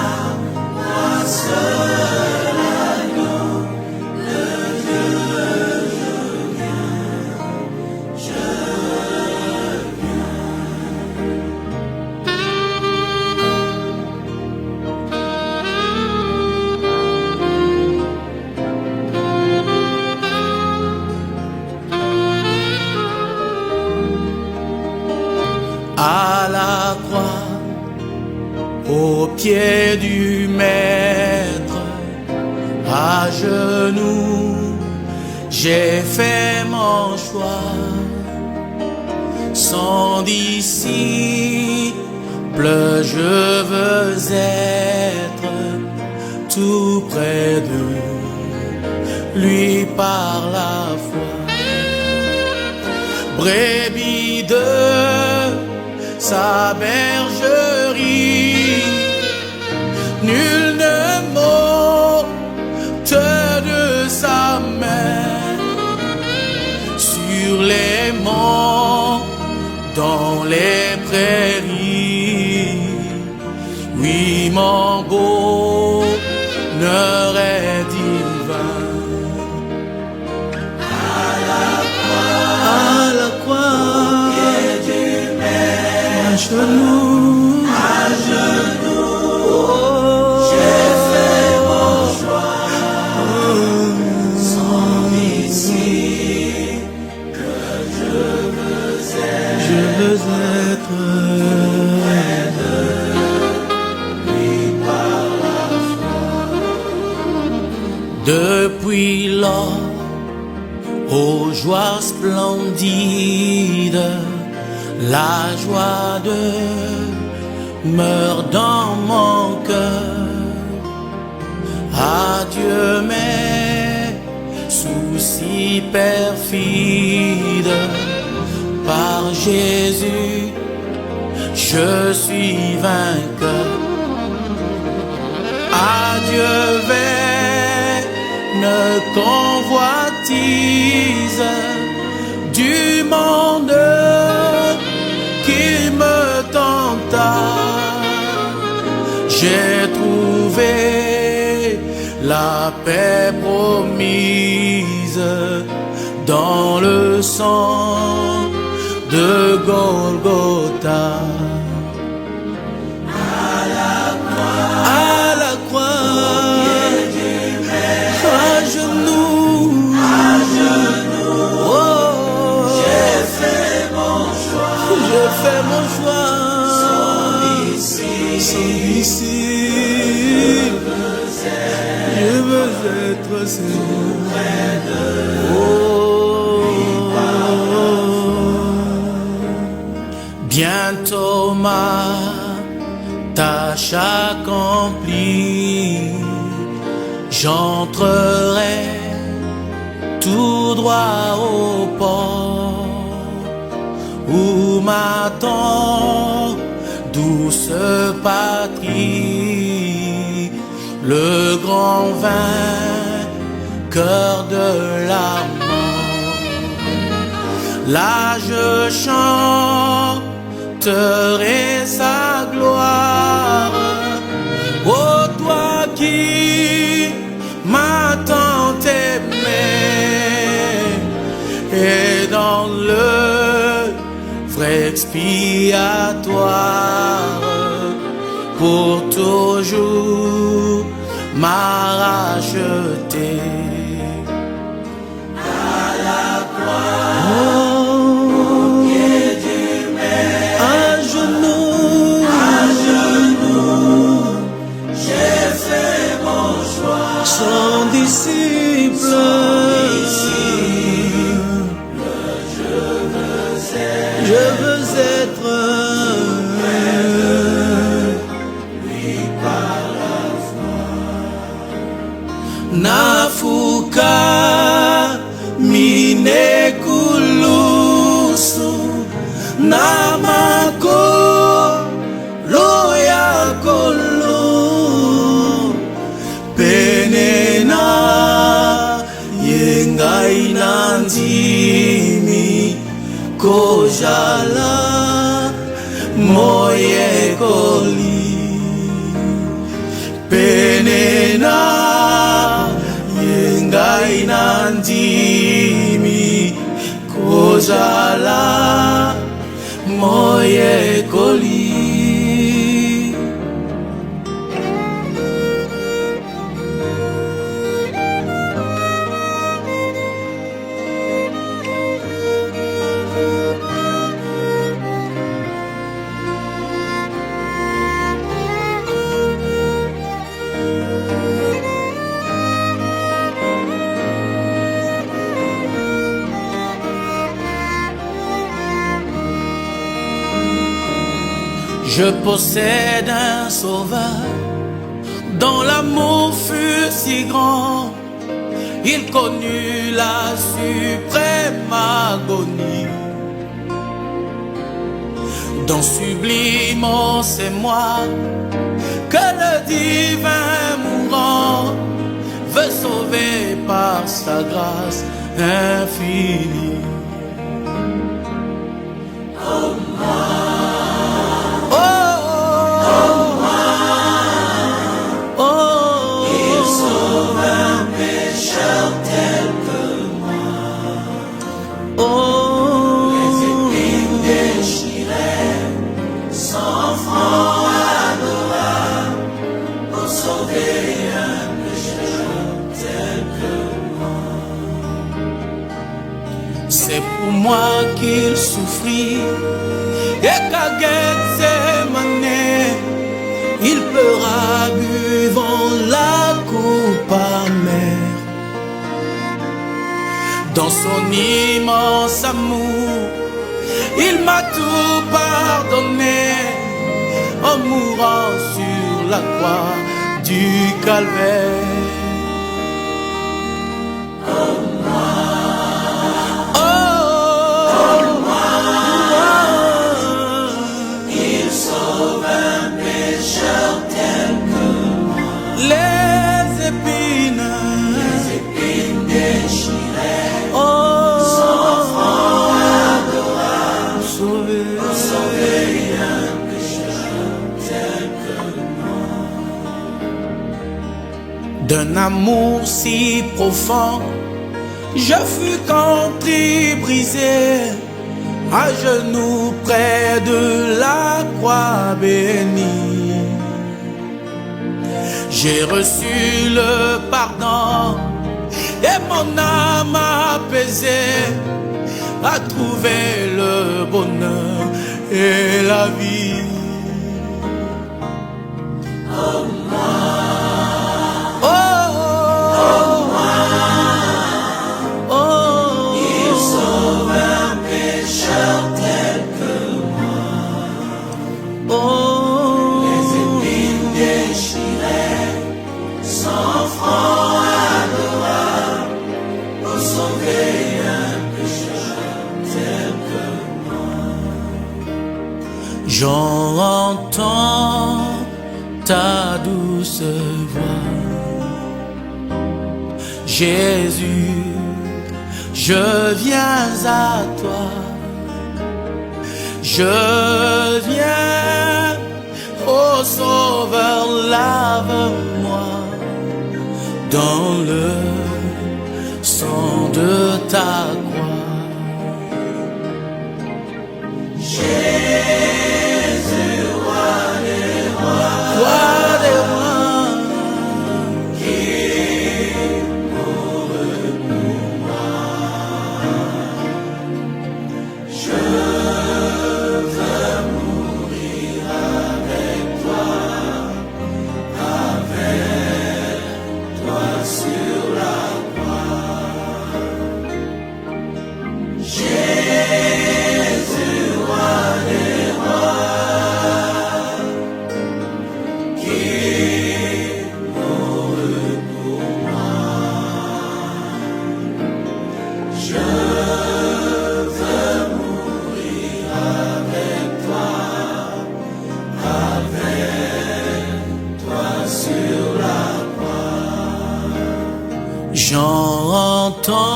moi seul agneau de Dieu, je viens, à la croix, au pied du Maître, à genoux, j'ai fait mon choix. Son disciple, je veux être tout près de lui par la foi. Brebis de sa bergerie, nul ne m'ôte de sa main. Sur les monts, dans les prairies, oui mon beau est divin. À la croix, à genoux, j'ai fait mon choix. Sans ici que je veux être près de lui par la foi. Depuis lors, aux joies splendides, la joie demeure dans mon cœur. Adieu mes soucis perfides, par Jésus je suis vainqueur. Adieu vaine convoitise du monde qui me tenta. J'ai trouvé la paix promise dans le sang de Golgotha. À la croix, à genoux, oh, j'ai fait mon choix. Sans disciple, je veux être près de bientôt ma tâche accomplie, j'entrerai tout droit au port où m'attend douce patrie, le grand vainqueur de la mort. Là je chanterai sa gloire. Oh toi qui m'as tant aimé, et dans le vrai expiatoire, pour toujours m'a racheté. À la croix, au pied du Maître, à genoux, j'ai fait mon choix. Sans disciple, je veux être lui par la foi. Nafuka mine kulusu namako loya kolo penena yengai nandimi kojala moye koli penena yengai nandimi kojala moye koli. Je possède un sauveur dont l'amour fut si grand, il connut la suprême agonie. Dans sublime, oh, c'est moi que le divin mourant veut sauver par sa grâce infinie. Oh, il moi qu'il souffrit, et qu'à Gethsemane, il pleura buvant la coupe amère. Dans son immense amour, il m'a tout pardonné, en mourant sur la croix du calvaire. Les épines déchirées, sans franc adorable, sauver un pécheur tel que moi. D'un amour si profond, je fus contrit, brisé, à genoux près de la croix bénie. J'ai reçu le pardon et mon âme apaisée a trouvé le bonheur et la vie. Oh moi, oh moi, oh, il sauve un pécheur tel que moi. Oh, les épines déchirées, sans franc adorable, pour sauver un pécheur tel que moi. J'entends ta douce voix, Jésus, je viens à toi, je viens, ô Sauveur, lave-moi dans le sang de ta croix. Jésus, roi des rois, qui mourut pour moi. Je veux mourir avec toi sur la croix. Jésus, roi des rois, qui mourut pour moi. Je veux mourir avec toi sur la croix. J'entends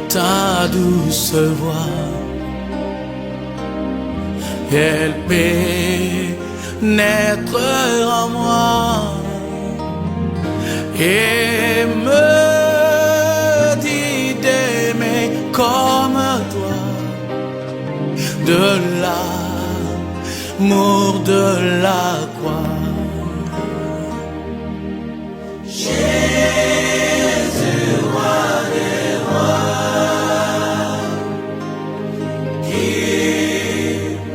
ta douce voix, elle pénètre en moi et me dit d'aimer comme toi, de l'amour de la croix. Jésus, roi des rois, qui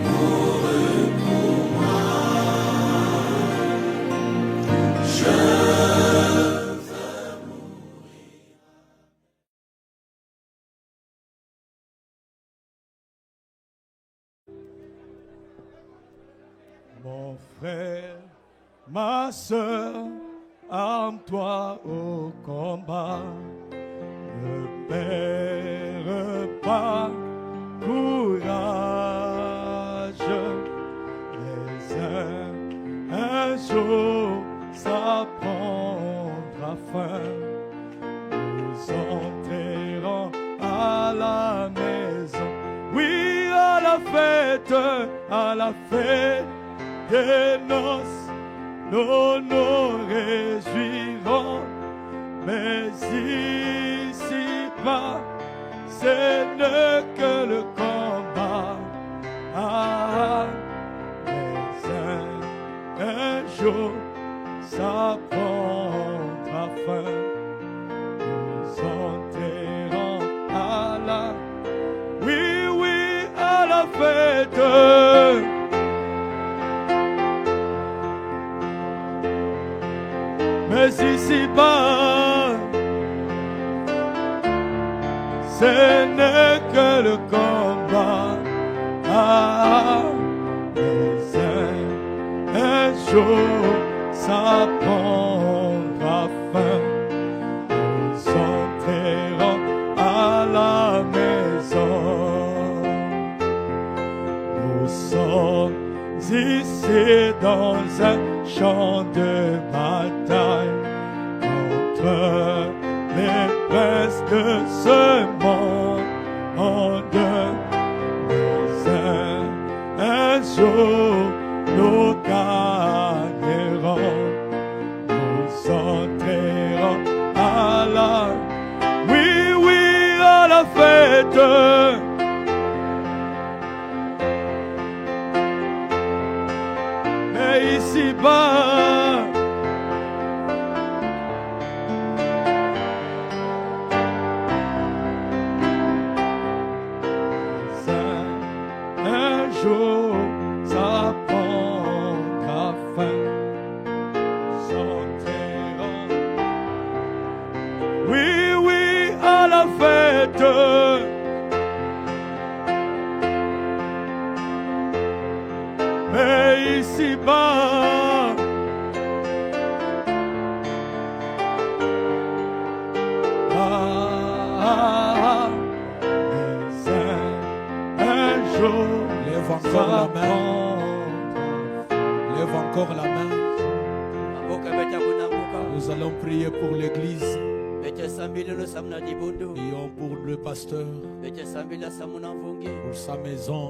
mourut pour moi. Je veux mourir. Mon frère, ma soeur, arme-toi au combat, ne perds pas courage. Les uns, un jour, ça prendra fin. Nous enterrons à la maison, oui, à la fête des noces. Nous nous réjouirons, mais ici-bas, ce n'est que le combat. Ah, mais un jour, ça prendra fin. Nous enterrons à la Mais ici-bas, ce n'est que le combat. Mais un jour, ça prendra fin. Nous entrerons à la maison. Nous sommes ici dans un champ de bataille contre les princes de ce monde. Mais un jour nous gagnerons. Nous entrerons à la, oui, à la fête. Mais ici-bas, un jour, ça prendra fin. S'enterrons, oui, à la fête. Mais ici-bas, un jour, lève encore la main. Lève encore la main. Nous allons prier pour l'église. Prions pour le pasteur, pour sa maison.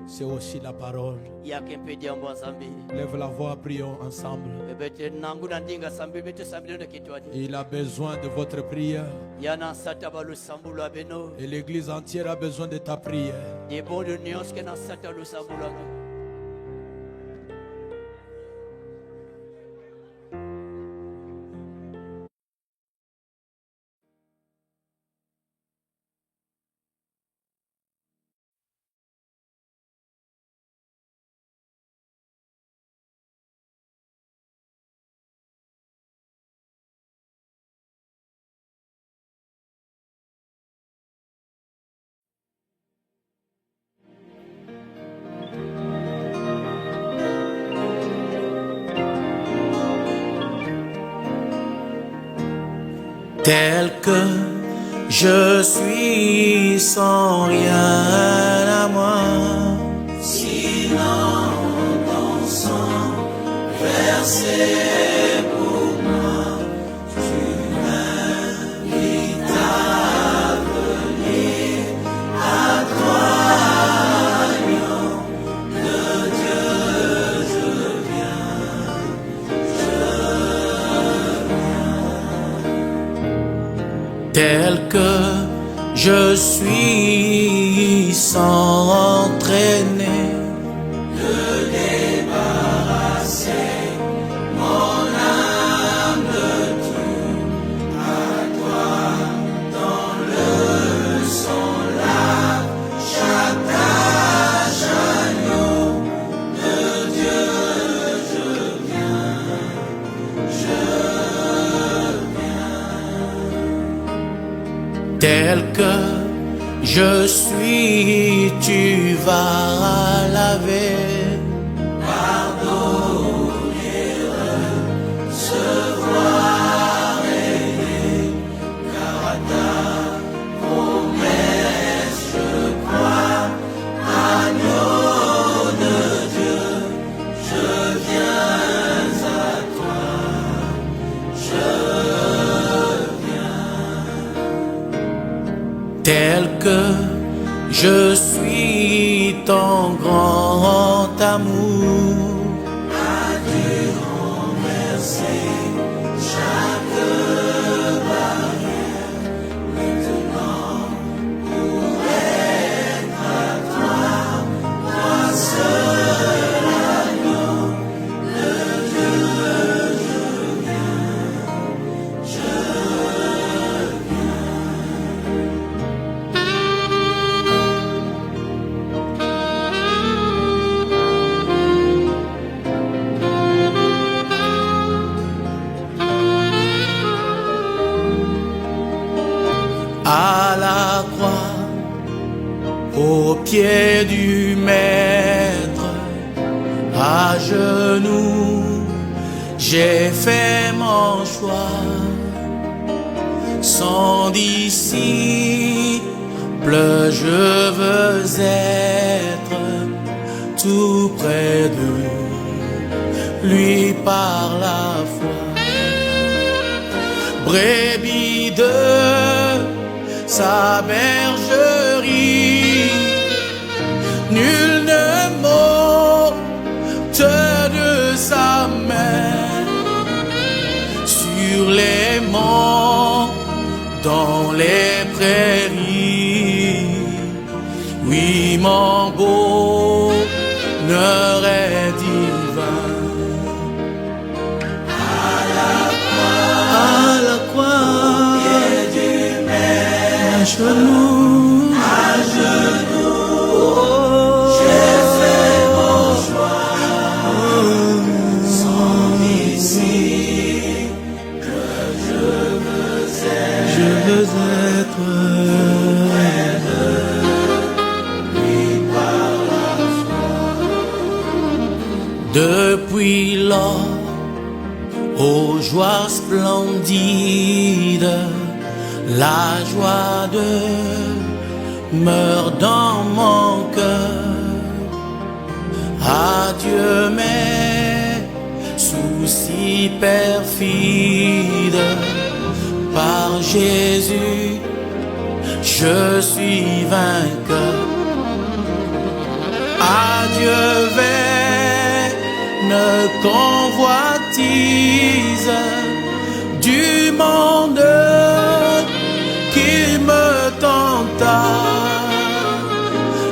C'est aussi la parole. Lève la voix, prions ensemble. Il a besoin de votre prière. Et l'église entière a besoin de ta prière. Tel que je suis sans rien à moi, sinon ton sang versé pour moi, tu m'invites à venir à toi, agneau de Dieu, je viens. Tel que je suis sans entraîner, de débarrasser mon âme de tout, à toi dans le sang lave chaque tâche, agneau de Dieu, je viens, tel que je suis, tu vas laver, pardonner, recevoir, aider, car à ta promesse je crois, agneau de Dieu, je viens à toi, tel que je suis ton grand amour, as-tu renversé chaque barrière, maintenant pour être à toi, moi seul agneau de Dieu, je viens, aux pieds du Maître, à genoux, j'ai fait mon choix. Son disciple, je veux être tout près de lui par la foi. Brebis de sa bergerie, nul ne m'ôte de sa main. Sur les monts, dans les prairies, oui, mon bonheur est divin. À la croix, pied du Maître, à genoux, j'ai fait mon choix. Sans disciple, je veux être près de lui par la foi. Depuis lors, aux joies splendides, la joie demeure dans mon cœur. Adieu mes soucis perfides, par Jésus je suis vainqueur. Adieu vaine convoitise du monde qui me tenta.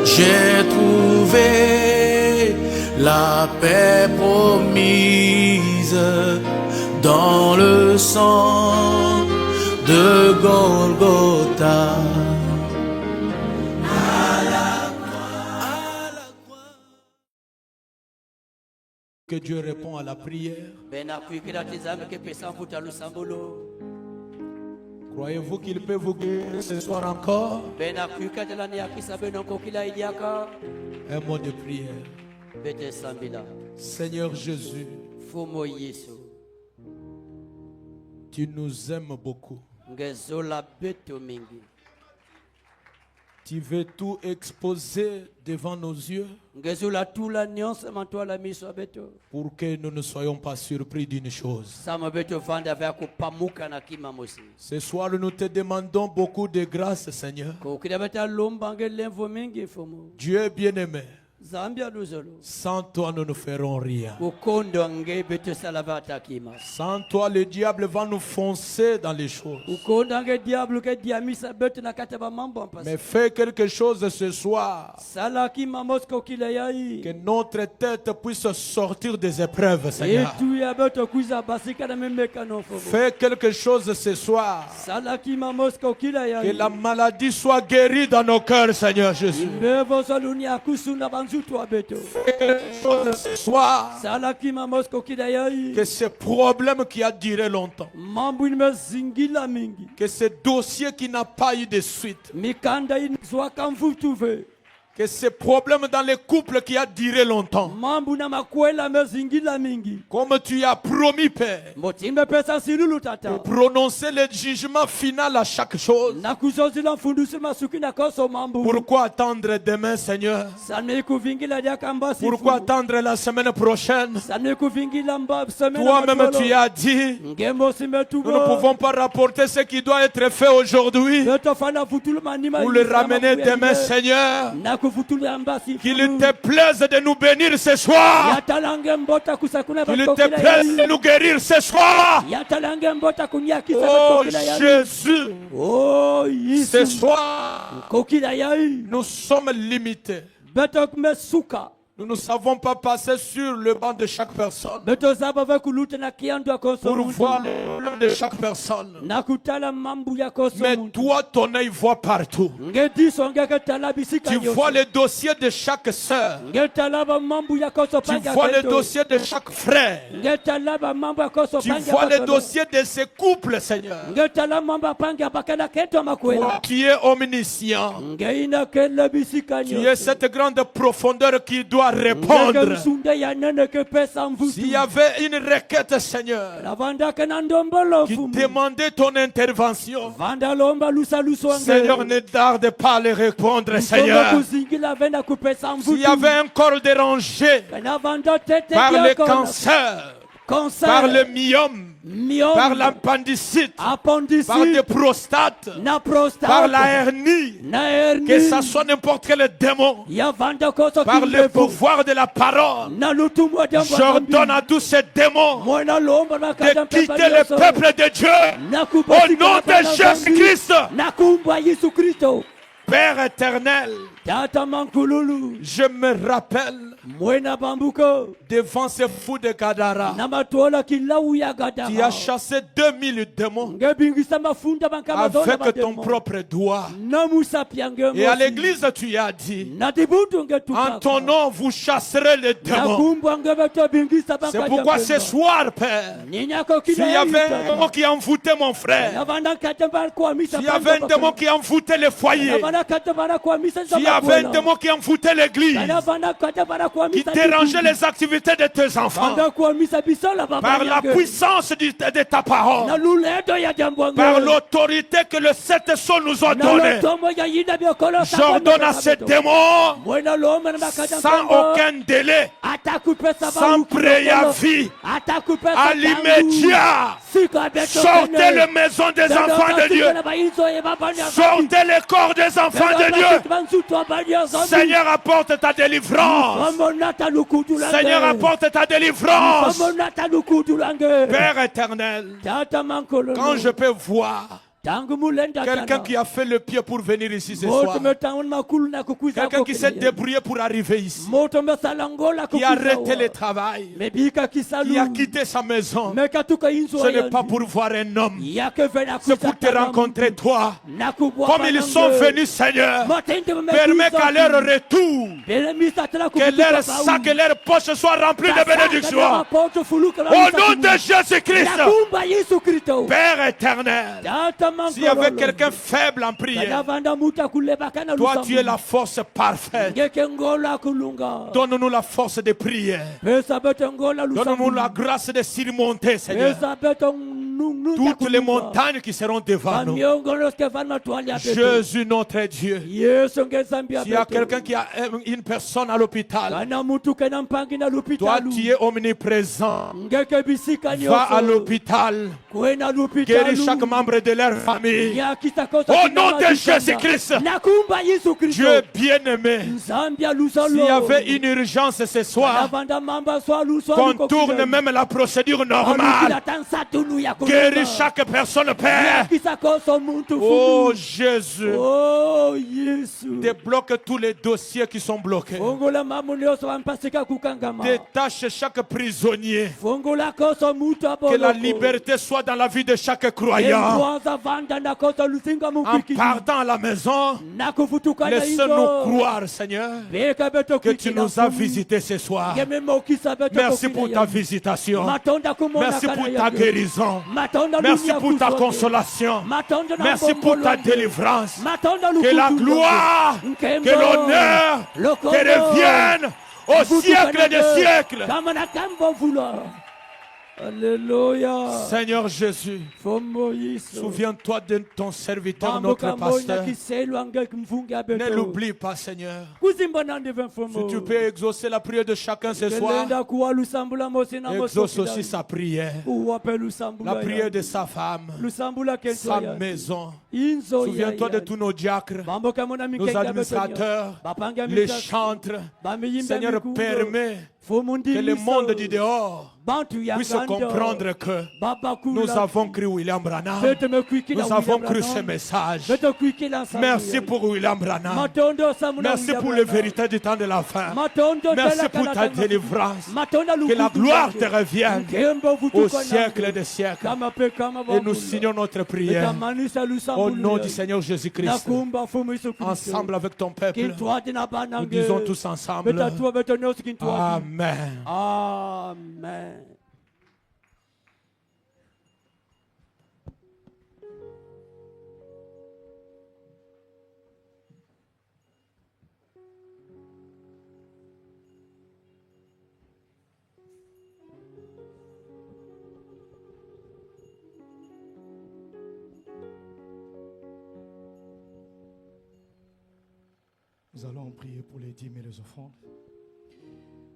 J'ai trouvé la paix promise dans le sang de Golgotha. Que Dieu répond à la prière. Croyez-vous qu'il peut vous guérir ce soir encore? Un mot de prière. Seigneur Jésus, tu nous aimes beaucoup. Tu veux tout exposer devant nos yeux pour que nous ne soyons pas surpris d'une chose. Ce soir, nous te demandons beaucoup de grâce, Seigneur. Dieu bien-aimé, sans toi, nous ne ferons rien. Sans toi, le diable va nous foncer dans les choses. Mais fais quelque chose ce soir. Que notre tête puisse sortir des épreuves, Seigneur. Fais quelque chose ce soir. Que la maladie soit guérie dans nos cœurs, Seigneur Jésus. Ce soir, que ce problème qui a duré longtemps, que ce dossier qui n'a pas eu de suite, que ce problème dans les couples qui a duré longtemps, comme tu as promis, Père, pour prononcer le jugement final à chaque chose. Pourquoi attendre demain, Seigneur? Pourquoi attendre la semaine prochaine? Toi-même tu as dit, nous ne pouvons pas rapporter ce qui doit être fait aujourd'hui ou le ramener demain, Seigneur. Qu'il te plaise de nous bénir ce soir. Qu'il te plaise de nous guérir ce soir. Oh Jésus, ce soir, nous sommes limités. Nous ne savons pas passer sur le banc de chaque personne pour voir le problème de chaque personne. Mais toi, ton œil voit partout. Tu vois les dossiers de chaque sœur. Tu vois les dossiers de chaque frère. Tu vois les dossiers de ces couples, Seigneur. Toi, tu es omniscient. Tu es cette grande profondeur qui doit répondre. S'il y avait une requête, Seigneur, qui demandait ton intervention, Seigneur, ne tarde pas à les répondre, Seigneur. S'il y avait un corps dérangé par le cancer, par le myome, par l'appendicite, par des prostates, par la hernie, que ça soit n'importe quel démon, par le pouvoir de la parole, j'ordonne à tous ces démons de quitter le peuple de Dieu au nom de Jésus-Christ. Père éternel, je me rappelle devant ce fou de Gadara qui a chassé 2000 démons avec ton propre doigt. Et à l'église, tu as dit, en ton nom, vous chasserez les démons. C'est pourquoi ce soir, Père, s'il y avait un démon qui envoûtait mon frère, s'il y avait un démon qui envoûtait le foyer, s'il y avait un démon qui envoûtait l'église, qui dérangeait les activités de tes enfants, par la puissance de ta parole, par l'autorité que le sept sceaux nous ont donnée, j'ordonne à ces démons, sans aucun délai, sans préavis, à l'immédiat, sortez les maisons des enfants de Dieu, sortez les corps des enfants de Dieu. Seigneur, apporte ta délivrance. Seigneur, apporte ta délivrance. Père éternel, quand je peux voir quelqu'un qui a fait le pied pour venir ici ce soir, quelqu'un qui s'est débrouillé pour arriver ici, qui a arrêté le travail, qui a quitté sa maison, ce n'est pas pour voir un homme, c'est pour te rencontrer toi. Comme ils sont venus, Seigneur, permets qu'à leur retour, que leur sac et leur poche soient remplis de bénédictions. Au nom de Jésus-Christ, Père éternel, s'il y avait quelqu'un faible en prière, toi tu es la force parfaite. Donne-nous la force de prière. Donne-nous la grâce de surmonter, Seigneur, toutes les montagnes qui seront devant nous. Jésus notre Dieu. S'il y a quelqu'un qui a une personne à l'hôpital, toi tu es omniprésent. Va à l'hôpital, guéris chaque membre de leur famille. Au nom de Jésus-Christ, Dieu bien-aimé, s'il y avait une urgence ce soir, qu'on tourne même la procédure normale. Guéris chaque personne, Père. Oh Jésus, débloque tous les dossiers qui sont bloqués. Détache chaque prisonnier. Que la liberté soit dans la vie de chaque croyant. En partant à la maison, laisse-nous croire, Seigneur, que tu nous as visités ce soir. Merci pour ta visitation. Merci pour ta guérison. Merci pour ta consolation. Merci pour ta délivrance. Que la gloire, que l'honneur te reviennent au siècle des siècles. Alléluia. Seigneur Jésus, souviens-toi de ton serviteur, notre pasteur. Ne l'oublie pas, Seigneur. Si tu peux exaucer la prière de chacun ce soir, exauce aussi sa prière. La prière de sa femme, sa maison. Souviens-toi de tous nos diacres, nos administrateurs, les chantres. Seigneur, permets que le monde du dehors puisse comprendre que nous avons cru William Branham. Nous avons cru ce message. Merci pour William Branham. Merci pour les vérités du temps de la fin. Merci pour ta délivrance. Que la gloire te revienne au siècle des siècles. Et nous signons notre prière au nom du Seigneur Jésus-Christ. Ensemble avec ton peuple, nous disons tous ensemble Amen. Amen. Nous allons prier pour les dîmes et les offrandes.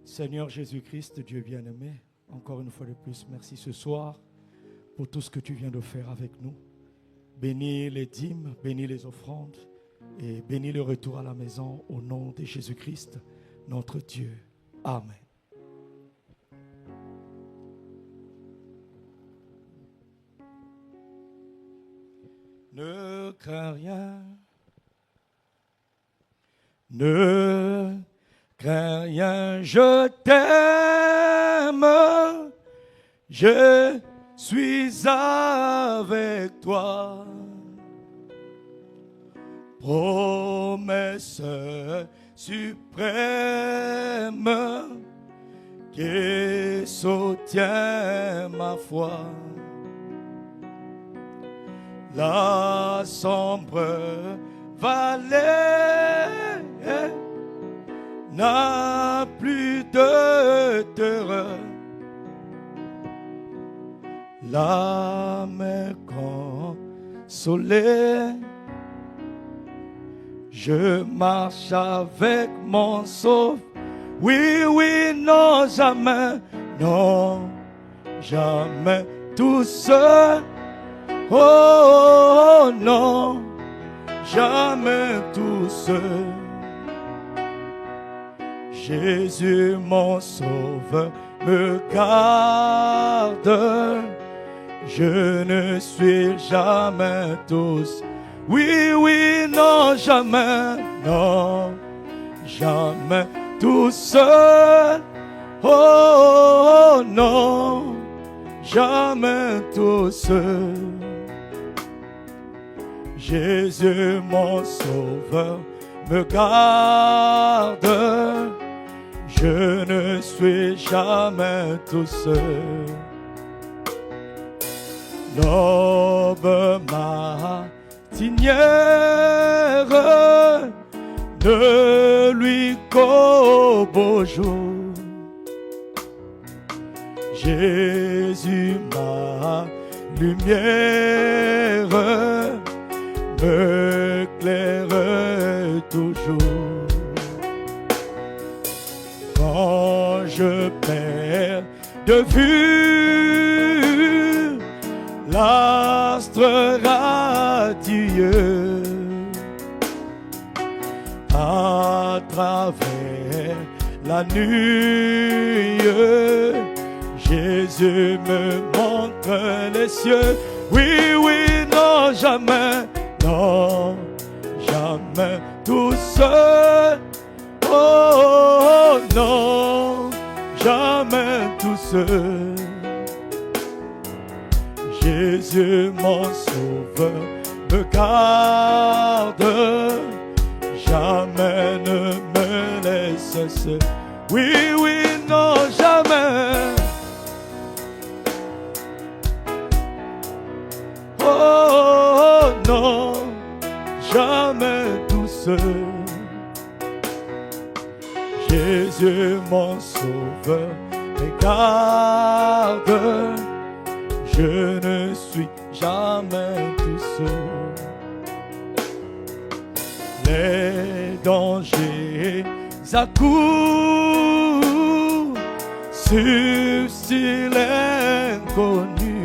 Seigneur Jésus-Christ, Dieu bien-aimé, encore une fois de plus, merci ce soir pour tout ce que tu viens de faire avec nous. Bénis les dîmes, bénis les offrandes et bénis le retour à la maison au nom de Jésus-Christ, notre Dieu. Amen. Ne crains rien. Ne crains rien, je t'aime, je suis avec toi. Promesse suprême qui soutient ma foi. La sombre vallée n'a plus de terreur. L'âme consolée, je marche avec mon sauveur. Oui, oui, non, jamais, non, jamais tout seul. Oh, non, jamais tout seul. Jésus, mon sauveur, me garde. Je ne suis jamais tout seul. Oui, oui, non, jamais, non, jamais tout seul. Oh, non, jamais tout seul. Jésus, mon sauveur, me garde. Je ne suis jamais tout seul. L'aube matinière ne lui qu'au beau jour. Jésus, ma lumière, me éclaire toujours. Quand je perds de vue l'astre radieux, à travers la nuit, Jésus me montre les cieux. Oui, oui, non, jamais, non, jamais tout seul. Oh, non, jamais tout seul. Jésus, mon sauveur, me garde. Jamais ne me laisse seul. Oui, oui, non, jamais. Oh, non, jamais tout seul. Jésus, mon sauveur, me garde. Je ne suis jamais tout seul. Les dangers accourent sur l'inconnu.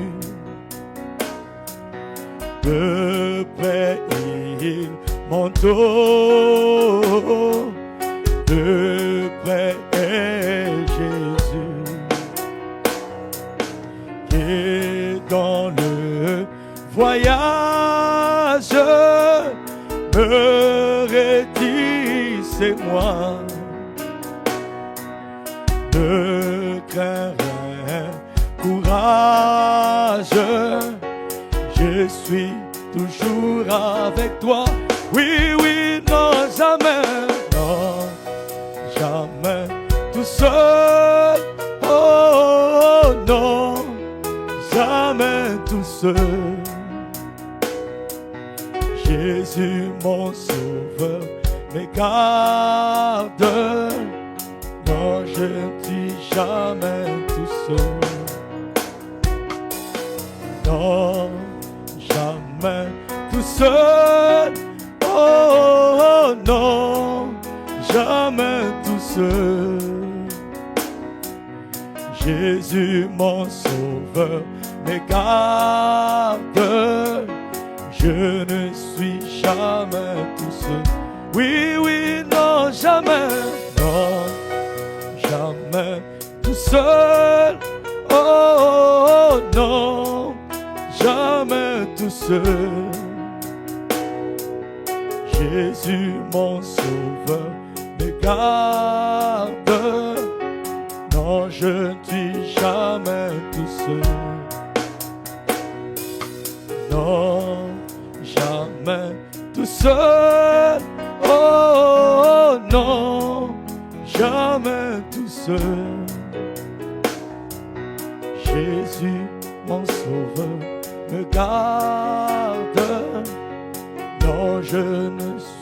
De près il m'entoure, de près j'ai voyage me redit, c'est moi. Ne crains rien, courage, je suis toujours avec toi. Oui, oui, non, jamais, tout seul. Oh, non, jamais tout seul. Jésus, mon sauveur, me garde. Non, je ne suis jamais tout seul. Non, jamais tout seul. Oh, non, jamais tout seul. Jésus, mon sauveur, me garde. Je ne suis jamais tout seul. Oui, oui, non, jamais. Non, jamais tout seul. Oh, non, jamais tout seul. Jésus, mon sauveur, me garde. Non, je ne suis jamais tout seul. Non, jamais tout seul. Oh, non, jamais tout seul. Jésus, mon sauveur, me garde. Non, je ne suis